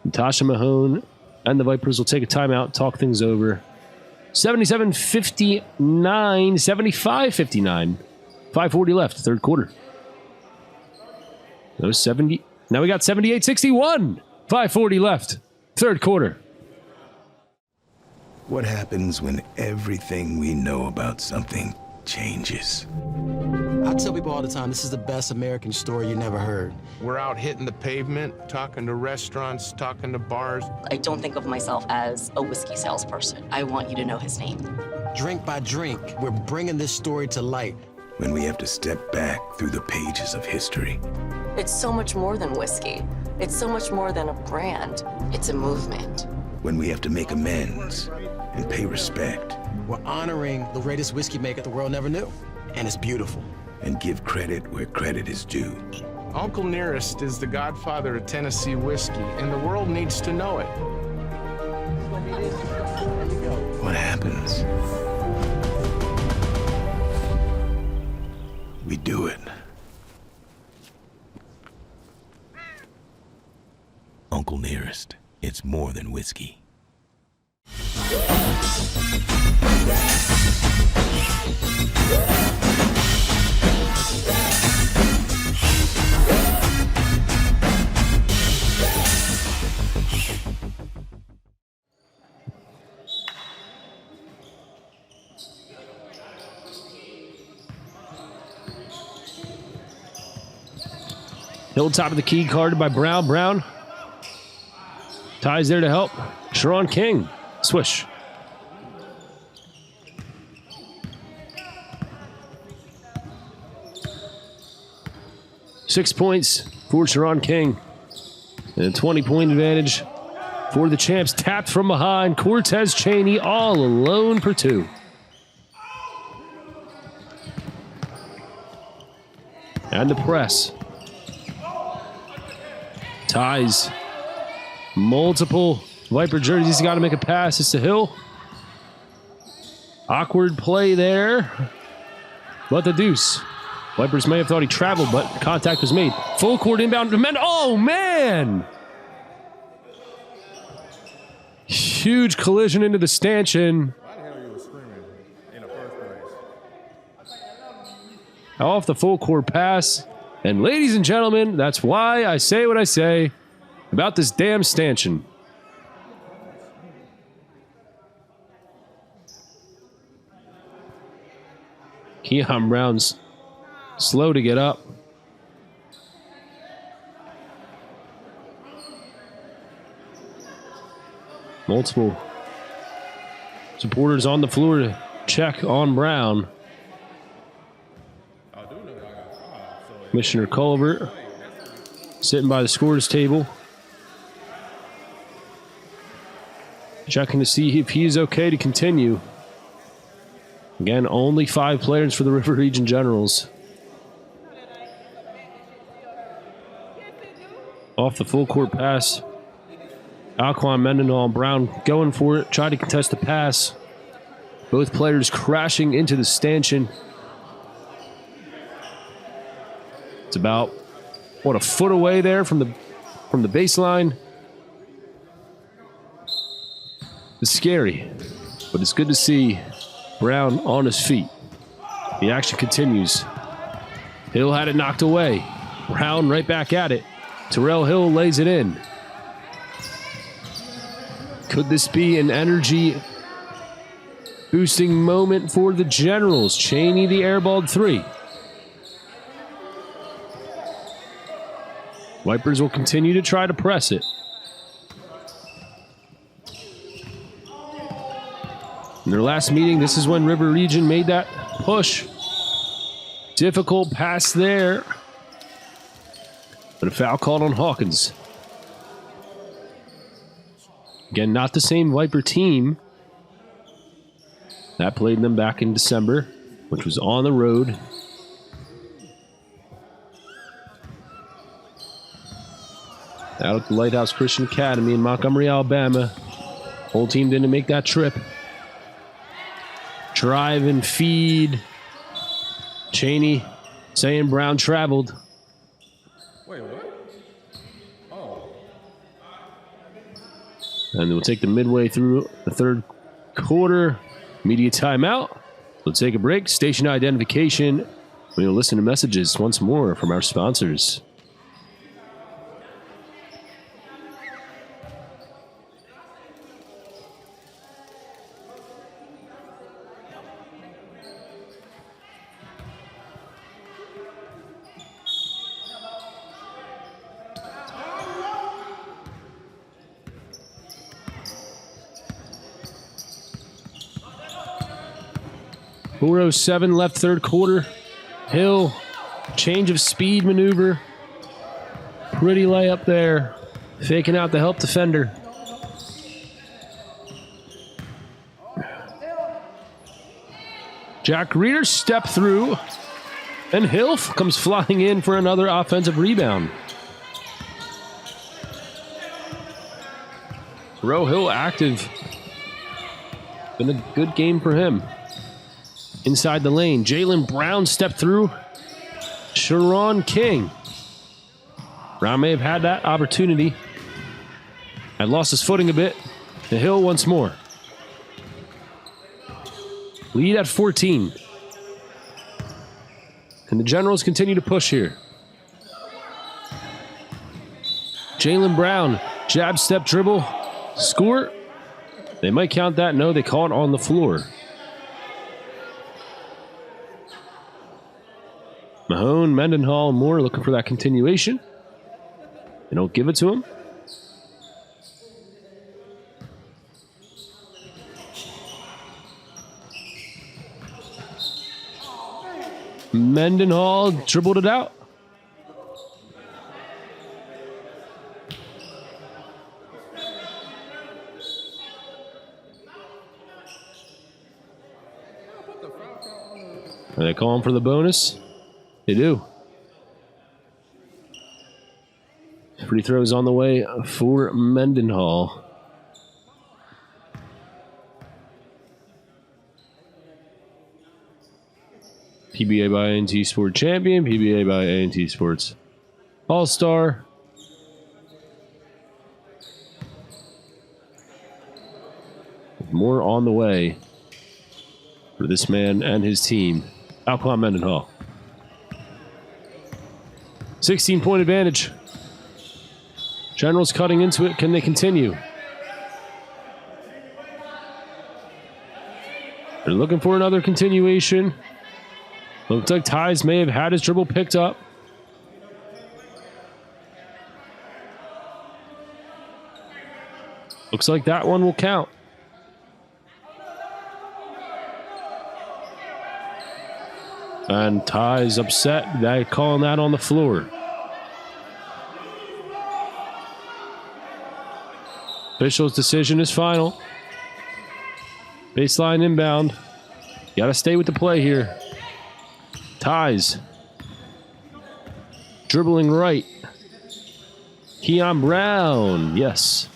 Natasha Mahone and the Vipers will take a timeout, talk things over. 77-59, 75-59. 5:40 left, third quarter. Now we got 78-61. 5:40 left, third quarter. What happens when everything we know about something changes? I tell people all the time, this is the best American story you never heard. We're out hitting the pavement, talking to restaurants, talking to bars. I don't think of myself as a whiskey salesperson. I want you to know his name. Drink by drink, we're bringing this story to light. When we have to step back through the pages of history. It's so much more than whiskey. It's so much more than a brand. It's a movement. When we have to make amends and pay respect. We're honoring the greatest whiskey maker the world never knew. And it's beautiful. And give credit where credit is due. Uncle Nearest is the godfather of Tennessee whiskey, and the world needs to know it. What happens? We do it. Uncle Nearest, it's more than whiskey. Hill top of the key, guarded by Brown. Brown ties there to help. Sharon King. Swish. Six points for Sharon King. And a 20-point advantage for the Champs. Tapped from behind. Cortez Cheney all alone for two. And the press. Ties. Multiple Viper jerseys. Got to make a pass. It's to Hill. Awkward play there. But the deuce. Vipers may have thought he traveled, but contact was made. Full court inbound. Oh, man! Huge collision into the stanchion. Off the full court pass. And ladies and gentlemen, that's why I say what I say about this damn stanchion. Keon Brown's slow to get up. Multiple supporters on the floor to check on Brown. Commissioner Culver sitting by the scorers table, checking to see if he's okay to continue. Again, only 5 players for the River Region Generals. Off the full court pass. Alquan Mendenhall and Brown going for it, trying to contest the pass. Both players crashing into the stanchion. It's about What, a foot away there from the baseline? It's scary, but it's good to see Brown on his feet. The action continues. Hill had it knocked away. Brown right back at it. Terrell Hill lays it in. Could this be an energy boosting moment for the Generals? Cheney the airballed 3. Vipers will continue to try to press it. In their last meeting, this is when River Region made that push. Difficult pass there. But a foul called on Hawkins. Again, not the same Viper team that played them back in December, which was on the road. Out at the Lighthouse Christian Academy in Montgomery, Alabama. Whole team didn't make that trip. Drive and feed. Cheney saying Brown traveled. Wait, what? Oh. And we'll take the midway through the third quarter. Media timeout. We'll take a break. Station identification. We'll listen to messages once more from our sponsors. .407 left third quarter. Hill, change of speed maneuver. Pretty layup there. Faking out the help defender. Jack Reeder step through. And Hill comes flying in for another offensive rebound. Terrell Hill active. Been a good game for him. Inside the lane, Jalen Brown stepped through. Sharon King. Brown may have had that opportunity. Had lost his footing a bit. The Hill once more. Lead at 14. Can the Generals continue to push here? Jalen Brown, jab step dribble, score. They might count that. No, they call it on the floor. Mahone, Mendenhall, Moore looking for that continuation. They don't give it to him. Mendenhall dribbled it out. Are they calling for the bonus? They do. Free throws on the way for Mendenhall. PBA by A&T Sport Champion, PBA by A&T Sports All-Star. More on the way for this man and his team. Alquan Mendenhall. 16-point advantage. Generals cutting into it. Can they continue? They're looking for another continuation. Looks like Tyes may have had his dribble picked up. Looks like that one will count. And Ty's upset. They're calling that on the floor. Official's decision is final. Baseline inbound. Got to stay with the play here. Ty's. Dribbling right. Keon Brown. Yes.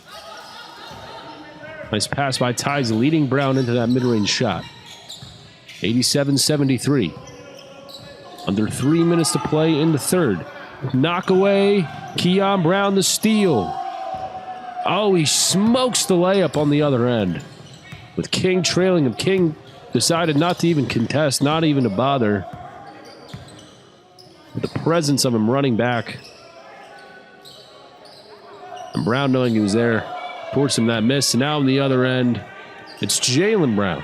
Nice pass by Ty's, leading Brown into that mid-range shot. 87-73. Under 3 minutes to play in the third. Knock away. Keon Brown the steal. Oh, he smokes the layup on the other end. With King trailing him, King decided not to even contest, not even to bother. With the presence of him running back. And Brown knowing he was there, forced him that miss. And now on the other end, it's Jaylen Brown.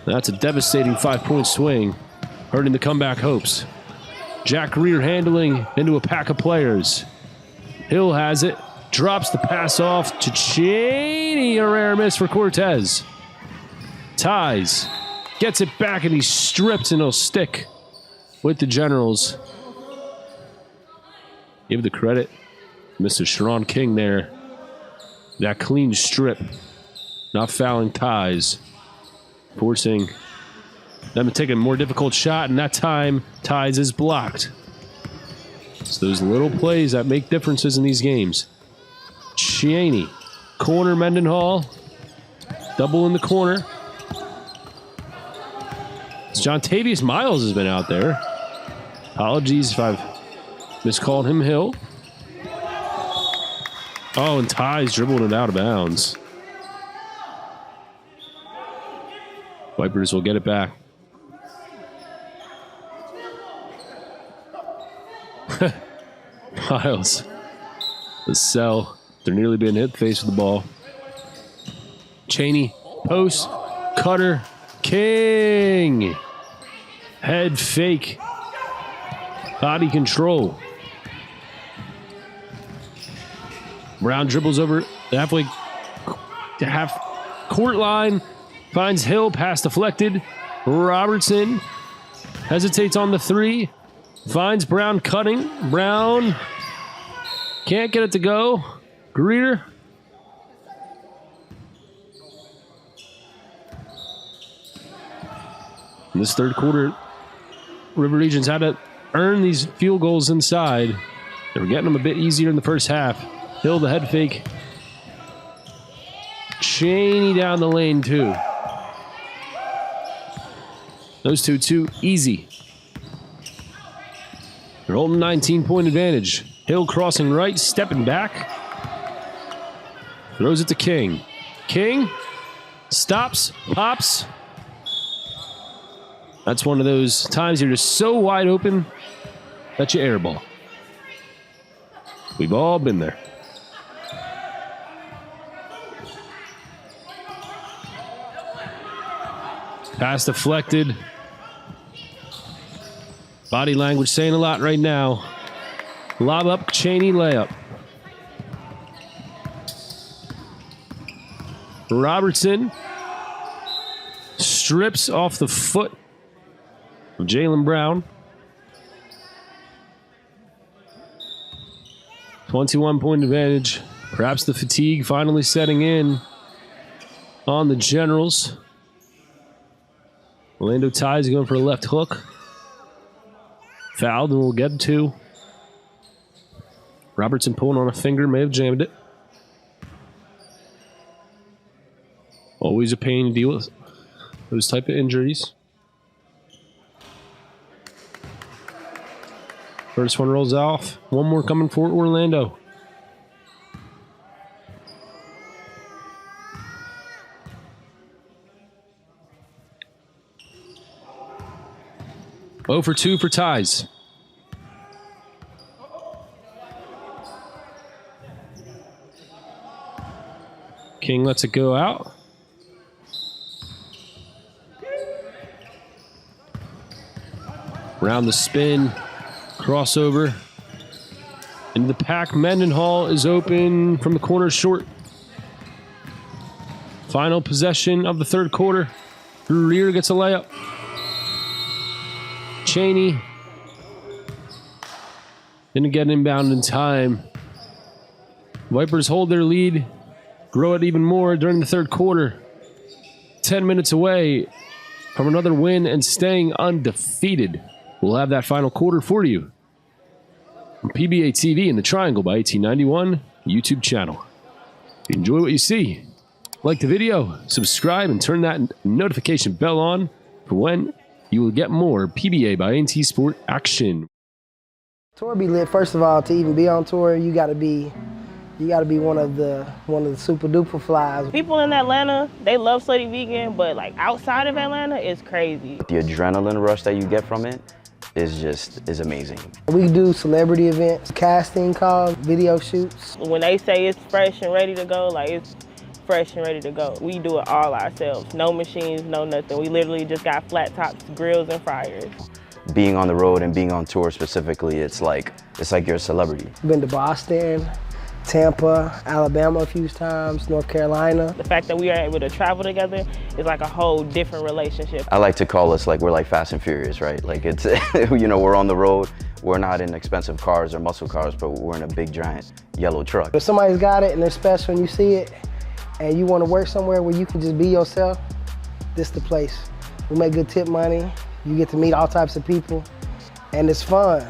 That's a devastating 5-point swing, hurting the comeback hopes. Jack Greer handling into a pack of players. Hill has it. Drops the pass off to Cheney. A rare miss for Cortez. Ties. Gets it back and he strips and he'll stick with the Generals. Give the credit to Mr. Sharon King there. That clean strip. Not fouling Ties. Forcing them to take a more difficult shot, and that time Ties is blocked. It's those little plays that make differences in these games. Cheney, corner Mendenhall, double in the corner. John Tavius Miles has been out there. Apologies if I've miscalled him Hill. Oh, and Ties dribbled it out of bounds. Vipers will get it back. Miles. The cell. They're nearly being hit face with the ball. Cheney. Post. Cutter. King. Head fake. Body control. Brown dribbles over the half court line. Finds Hill. Pass deflected. Robertson hesitates on the three. Finds Brown cutting. Brown can't get it to go. Greer. In this third quarter, River Regions had to earn these field goals inside. They were getting them a bit easier in the first half. Hill, the head fake. Cheney down the lane, too. Those two, too easy. They're holding 19-point advantage. Hill crossing right, stepping back. Throws it to King. King stops, pops. That's one of those times you're just so wide open that you airball. We've all been there. Pass deflected. Body language saying a lot right now. Lob up, Cheney layup. Robertson strips off the foot of Jaylen Brown. 21-point advantage. Perhaps the fatigue finally setting in on the Generals. Orlando Ties going for a left hook. Fouled, and we'll get two. Robertson pulling on a finger, may have jammed it. Always a pain to deal with those type of injuries. First one rolls off. One more coming for Orlando. Oh for 2 for Ties. King lets it go out. Around the spin, crossover. Into the pack, Mendenhall is open from the corner short. Final possession of the third quarter. Rear gets a layup. Cheney didn't get inbound in time. Vipers hold their lead, grow it even more during the third quarter. 10 minutes away from another win and staying undefeated. We'll have that final quarter for you on PBA TV in the Triangle by 1891 YouTube channel. If you enjoy what you see, like the video, subscribe, and turn that notification bell on for when you will get more PBA by A&T Sport action. Tour be lit. First of all, to even be on tour, you gotta be one of the super duper flies. People in Atlanta, they love Slutty Vegan, but like outside of Atlanta, it's crazy. The adrenaline rush that you get from it is amazing. We do celebrity events, casting calls, video shoots. When they say it's fresh and ready to go, like it's fresh and ready to go. We do it all ourselves. No machines, no nothing. We literally just got flat tops, grills, and fryers. Being on the road and being on tour specifically, it's like you're a celebrity. Been to Boston, Tampa, Alabama a few times, North Carolina. The fact that we are able to travel together is like a whole different relationship. I like to call us like we're like Fast and Furious, right? Like it's, we're on the road. We're not in expensive cars or muscle cars, but we're in a big giant yellow truck. If somebody's got it and they're special and you see it, and you want to work somewhere where you can just be yourself, this the place. We make good tip money. You get to meet all types of people, and it's fun.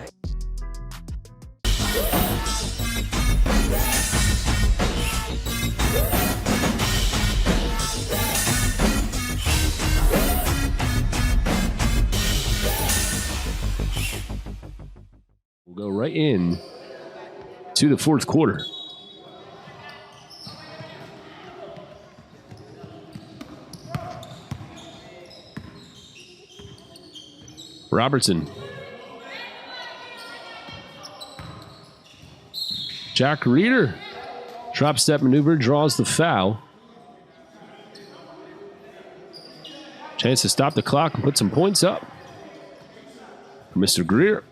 We'll go right in to the fourth quarter. Robertson. Jack Reeder. Drop step maneuver, draws the foul. Chance to stop the clock and put some points up for Mr. Greer.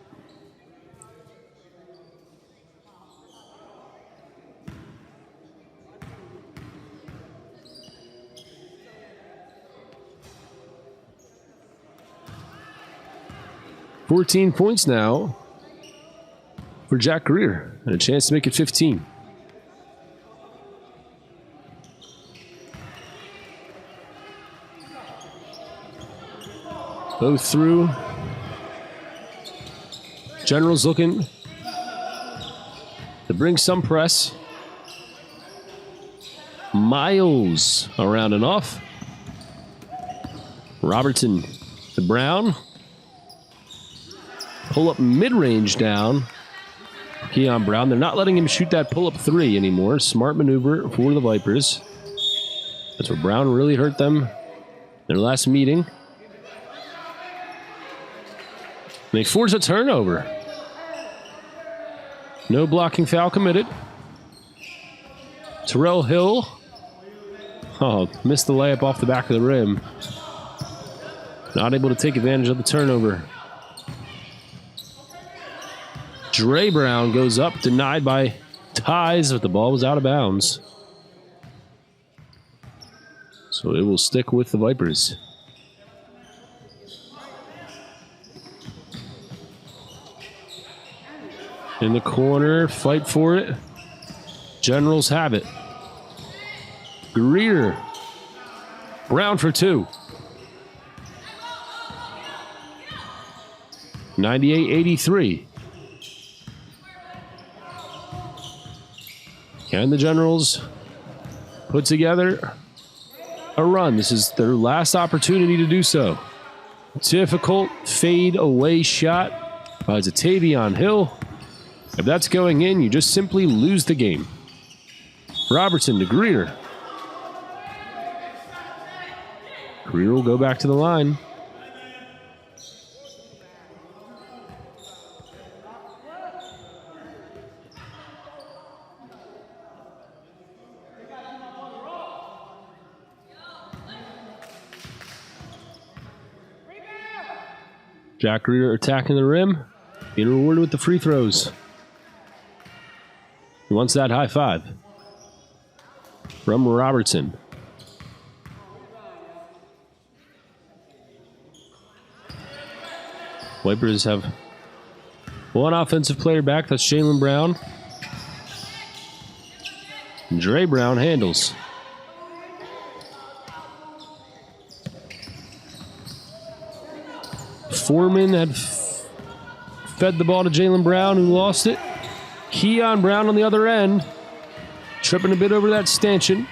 $14 points now for Jack Greer and a chance to make it 15. Both through. General's looking to bring some press. Miles around and off. Robertson to Brown. Pull up mid-range down. Keon Brown. They're not letting him shoot that pull-up three anymore. Smart maneuver for the Vipers. That's where Brown really hurt them their last meeting. They force a turnover. No blocking foul committed. Terrell Hill. Oh, missed the layup off the back of the rim. Not able to take advantage of the turnover. Dre Brown goes up, denied by Ties, but the ball was out of bounds. So it will stick with the Vipers. In the corner, fight for it. Generals have it. Greer. Brown for two. 98-83. Can the Generals put together a run? This is their last opportunity to do so. Difficult fade away shot by Tavion Hill. If that's going in, you just simply lose the game. Robertson to Greer. Greer will go back to the line. Jack Greer attacking the rim, being rewarded with the free throws. He wants that high five from Robertson. Vipers have one offensive player back. That's Jaylen Brown. And Dre Brown handles. Foreman had fed the ball to Jaylen Brown, who lost it. Keon Brown on the other end, tripping a bit over that stanchion.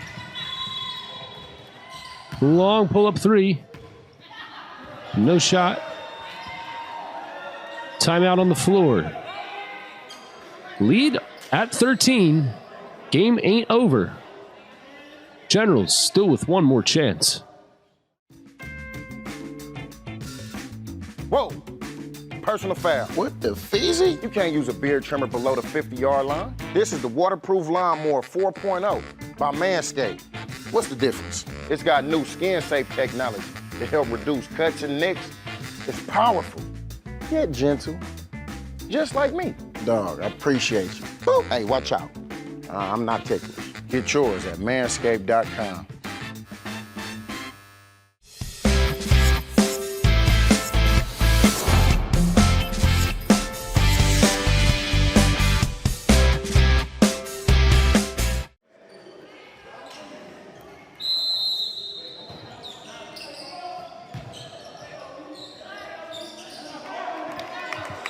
Long pull-up three. No shot. Timeout on the floor. Lead at 13. Game ain't over. Generals still with one more chance. Whoa, personal foul. What the feezy? You can't use a beard trimmer below the 50-yard line. This is the waterproof lawnmower 4.0 by Manscaped. What's the difference? It's got new skin-safe technology to help reduce cuts and nicks. It's powerful, yet gentle, just like me. Dog, I appreciate you. Boop. Hey, watch out. I'm not ticklish. Get yours at manscaped.com.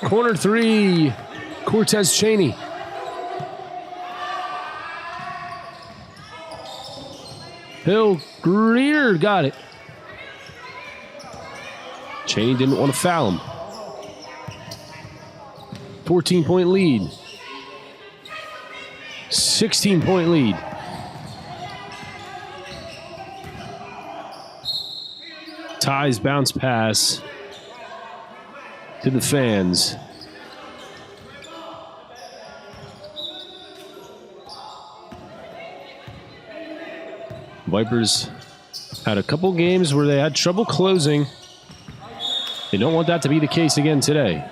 Corner 3, Cortez Cheney. Hill, Greer, got it. Cheney didn't want to foul him. 14-point lead. 16-point lead. Ties bounce pass to the fans. Vipers had a couple games where they had trouble closing. They don't want that to be the case again today.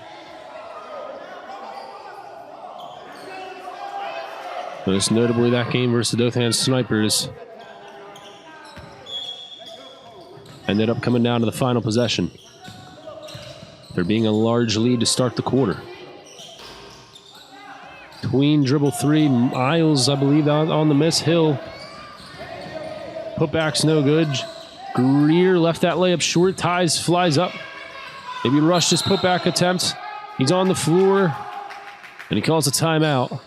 Most notably that game versus the Dothan Snipers. Ended up coming down to the final possession. There being a large lead to start the quarter. Tween dribble 3, Miles, I believe, on the miss. Hill. Putback's no good. Greer left that layup short. Ties flies up. Maybe rushed his putback attempt. He's on the floor, and he calls a timeout.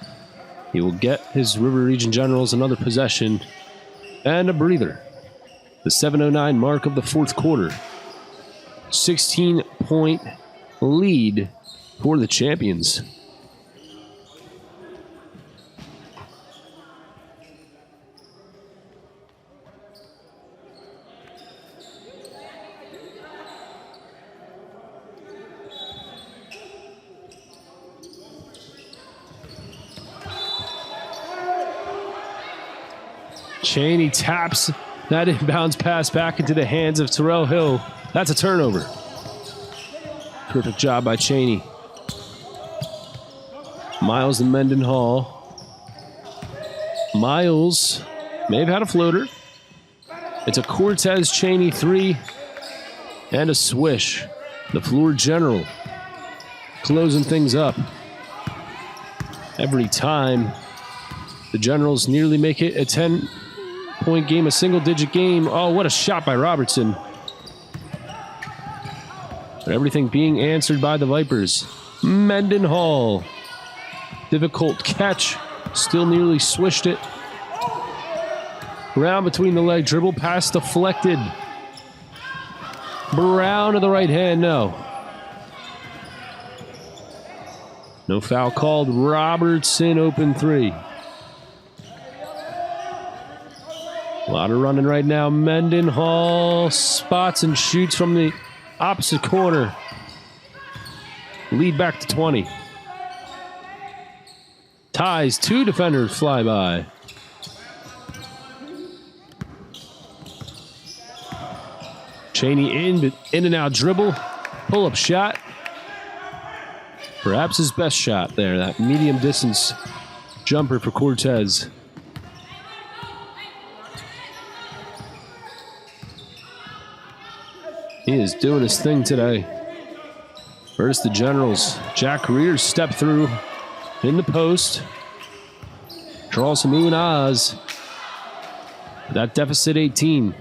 He will get his River Region Generals another possession and a breather. The 7:09 mark of the fourth quarter. 16-point lead for the champions. Cheney taps that inbounds pass back into the hands of Terrell Hill. That's a turnover. Perfect job by Cheney. Miles and Mendenhall. Miles may have had a floater. It's a Cortez Cheney 3 and a swish. The floor general closing things up. Every time the Generals nearly make it a 10-point game, a single-digit game. Oh, what a shot by Robertson. But everything being answered by the Vipers. Mendenhall. Difficult catch. Still nearly swished it. Brown between the leg dribble. Pass deflected. Brown to the right hand. No. No foul called. Robertson open 3. A lot of running right now. Mendenhall spots and shoots from the opposite corner. Lead back to 20. Ties, 2 defenders fly by. Cheney in and out dribble. Pull-up shot. Perhaps his best shot there. That medium distance jumper for Cortez. He is doing his thing today. First the Generals. Jack Greer step through in the post. Draws some ooh and ahs. That deficit 18.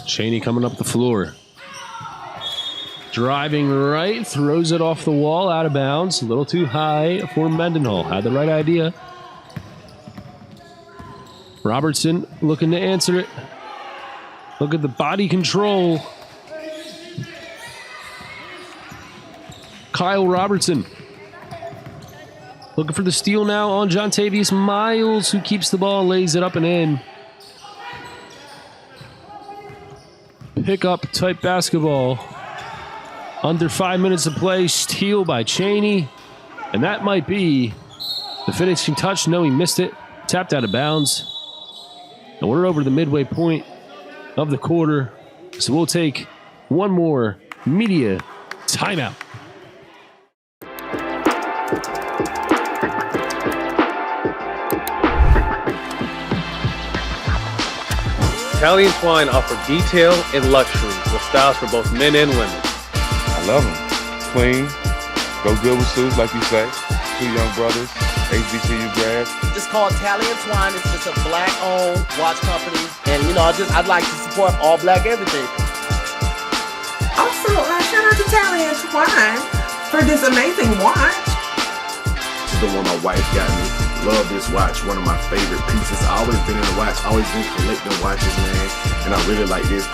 Cheney coming up the floor. Driving right, throws it off the wall, out of bounds. A little too high for Mendenhall. Had the right idea. Robertson looking to answer it. Look at the body control. Kyle Robertson. Looking for the steal now on Jontavius Miles, who keeps the ball, lays it up and in. Pickup type basketball. Under 5 minutes of play, steal by Chaney. And that might be the finishing touch. No, he missed it. Tapped out of bounds. And we're over the midway point of the quarter. So we'll take one more media timeout. Italian Twine offer detail and luxury with styles for both men and women. I love them. Clean, go good with suits, like you say. Two young brothers, HBCU grads. It's called Italian Twine. It's a black-owned watch company, and I'd like to support all black everything. Also, shout out to Italian Twine for this amazing watch. This is the one my wife got me. Love this watch, one of my favorite pieces. I always been in the watch, always been collecting watches, man, and I really like this.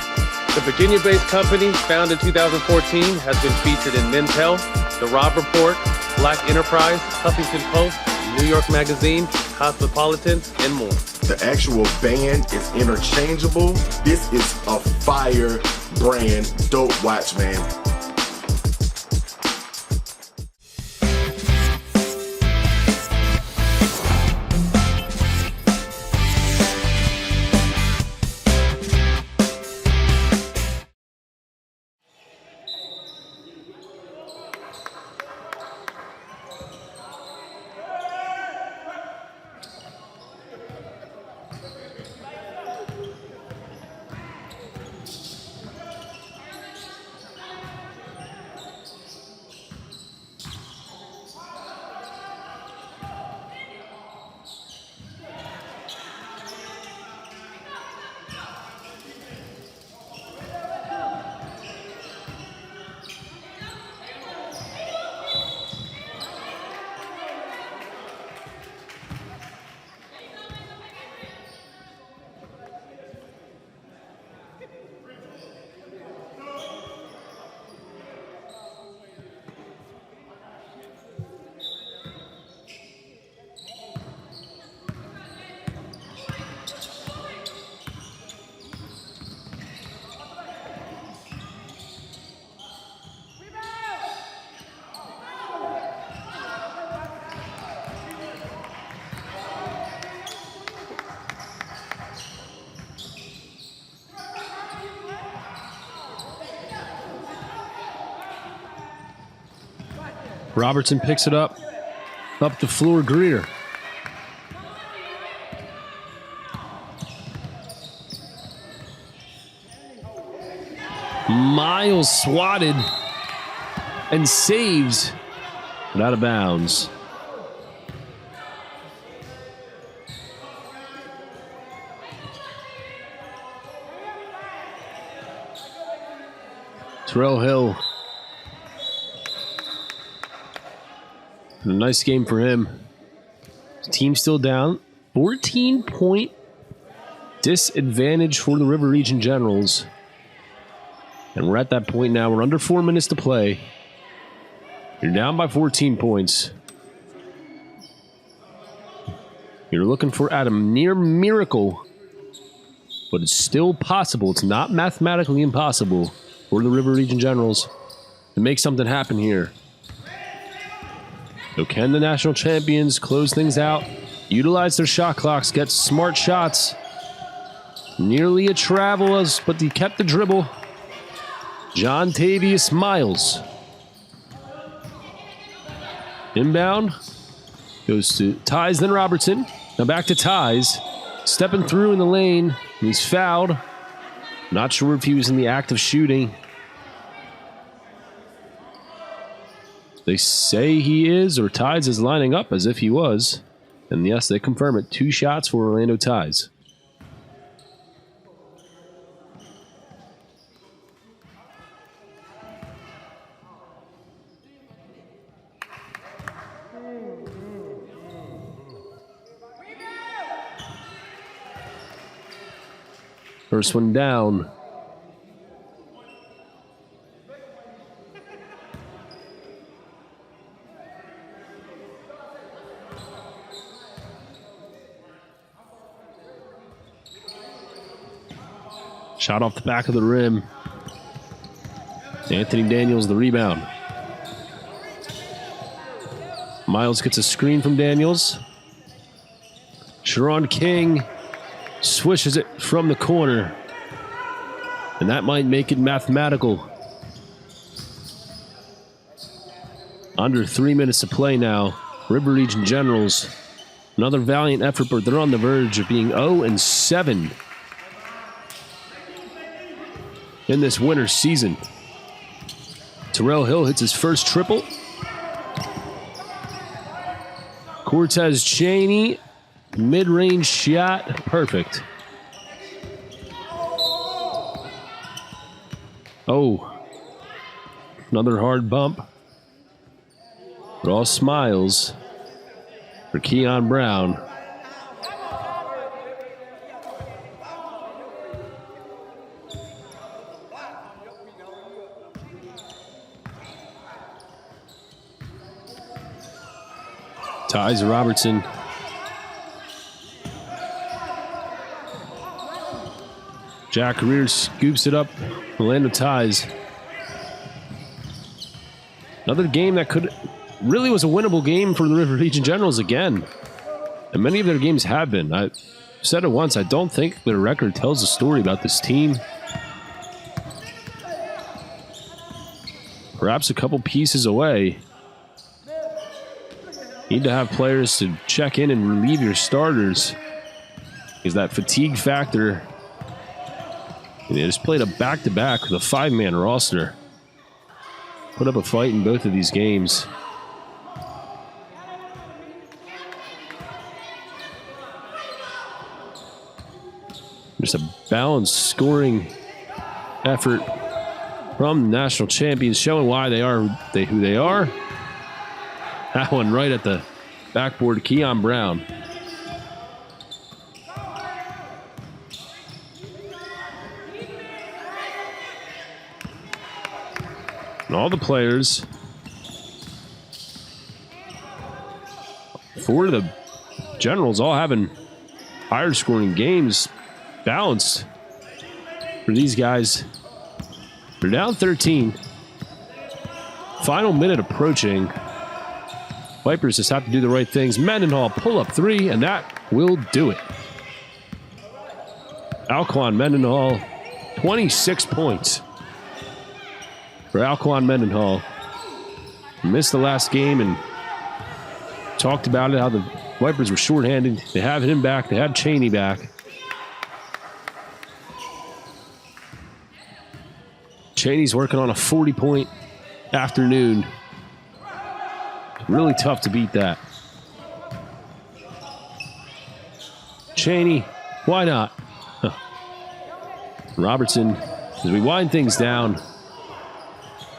The Virginia-based company, founded in 2014, has been featured in Men's Health, The Rob Report, Black Enterprise, Huffington Post, New York Magazine, Cosmopolitan, and more. The actual band is interchangeable. This is a fire brand, dope watch, man. Robertson picks it up the floor. Greer. Miles swatted and saves, but out of bounds. Terrell Hill. A nice game for him. Team still down. 14-point disadvantage for the River Region Generals. And we're at that point now. We're under 4 minutes to play. You're down by 14 points. You're looking for a near miracle. But it's still possible. It's not mathematically impossible for the River Region Generals to make something happen here. So can the national champions close things out, utilize their shot clocks, get smart shots? Nearly a travel, but he kept the dribble. Jontavius Miles. Inbound. Goes to Ties, then Robertson. Now back to Ties. Stepping through in the lane. He's fouled. Not sure if he was in the act of shooting. They say he is, or Ties is lining up as if he was. And yes, they confirm it. 2 shots for Orlando Ties. First one down. Shot off the back of the rim. Anthony Daniels, the rebound. Miles gets a screen from Daniels. Sharon King swishes it from the corner. And that might make it mathematical. Under 3 minutes to play now. River Region Generals. Another valiant effort, but they're on the verge of being 0-7 in this winter season. Terrell Hill hits his first triple. Cortez Cheney, mid-range shot, perfect. Oh, another hard bump. But all smiles for Keon Brown. Ties Robertson. Jack Career scoops it up. Orlando ties. Another game that really was a winnable game for the River Region Generals again. And many of their games have been. I said it once, I don't think their record tells a story about this team. Perhaps a couple pieces away. Need to have players to check in and relieve your starters. Because that fatigue factor. And they just played a back-to-back with a 5-man roster. Put up a fight in both of these games. Just a balanced scoring effort from the national champions, showing why they are who they are. That one right at the backboard, Keon Brown. And all the players for the Generals all having higher scoring games, balanced for these guys. They're down 13. Final minute approaching. Vipers just have to do the right things. Mendenhall pull up 3, and that will do it. Alquan Mendenhall, 26 points for Alquan Mendenhall. Missed the last game and talked about it, how the Vipers were shorthanded. They have him back. They have Cheney back. Cheney's working on a 40-point afternoon. Really tough to beat that. Cheney, why not? Huh. Robertson, as we wind things down.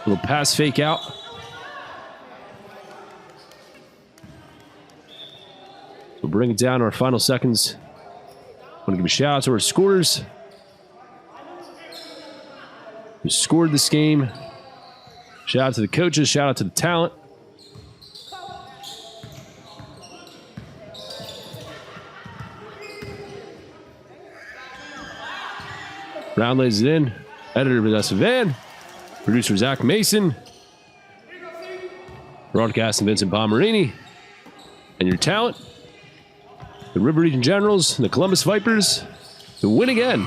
Little pass fake out. We'll bring it down to our final seconds. I want to give a shout out to our scorers who scored this game. Shout out to the coaches. Shout out to the talent. Brown lays it in. Editor Vanessa Van. Producer Zach Mason. Broadcasting Vincent Pomerini. And your talent, the River Region Generals and the Columbus Vipers, to win again.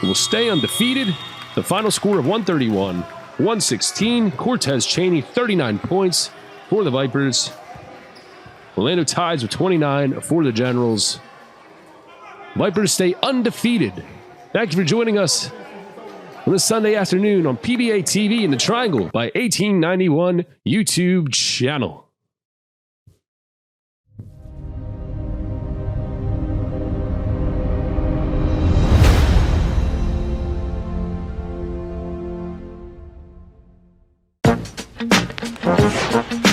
They will stay undefeated. The final score of 131-116. Cortez Cheney, 39 points for the Vipers. Orlando ties with 29 for the Generals. Vipers stay undefeated. Thank you for joining us on this Sunday afternoon on PBA TV in the Triangle by 1891 YouTube channel. We'll be right back.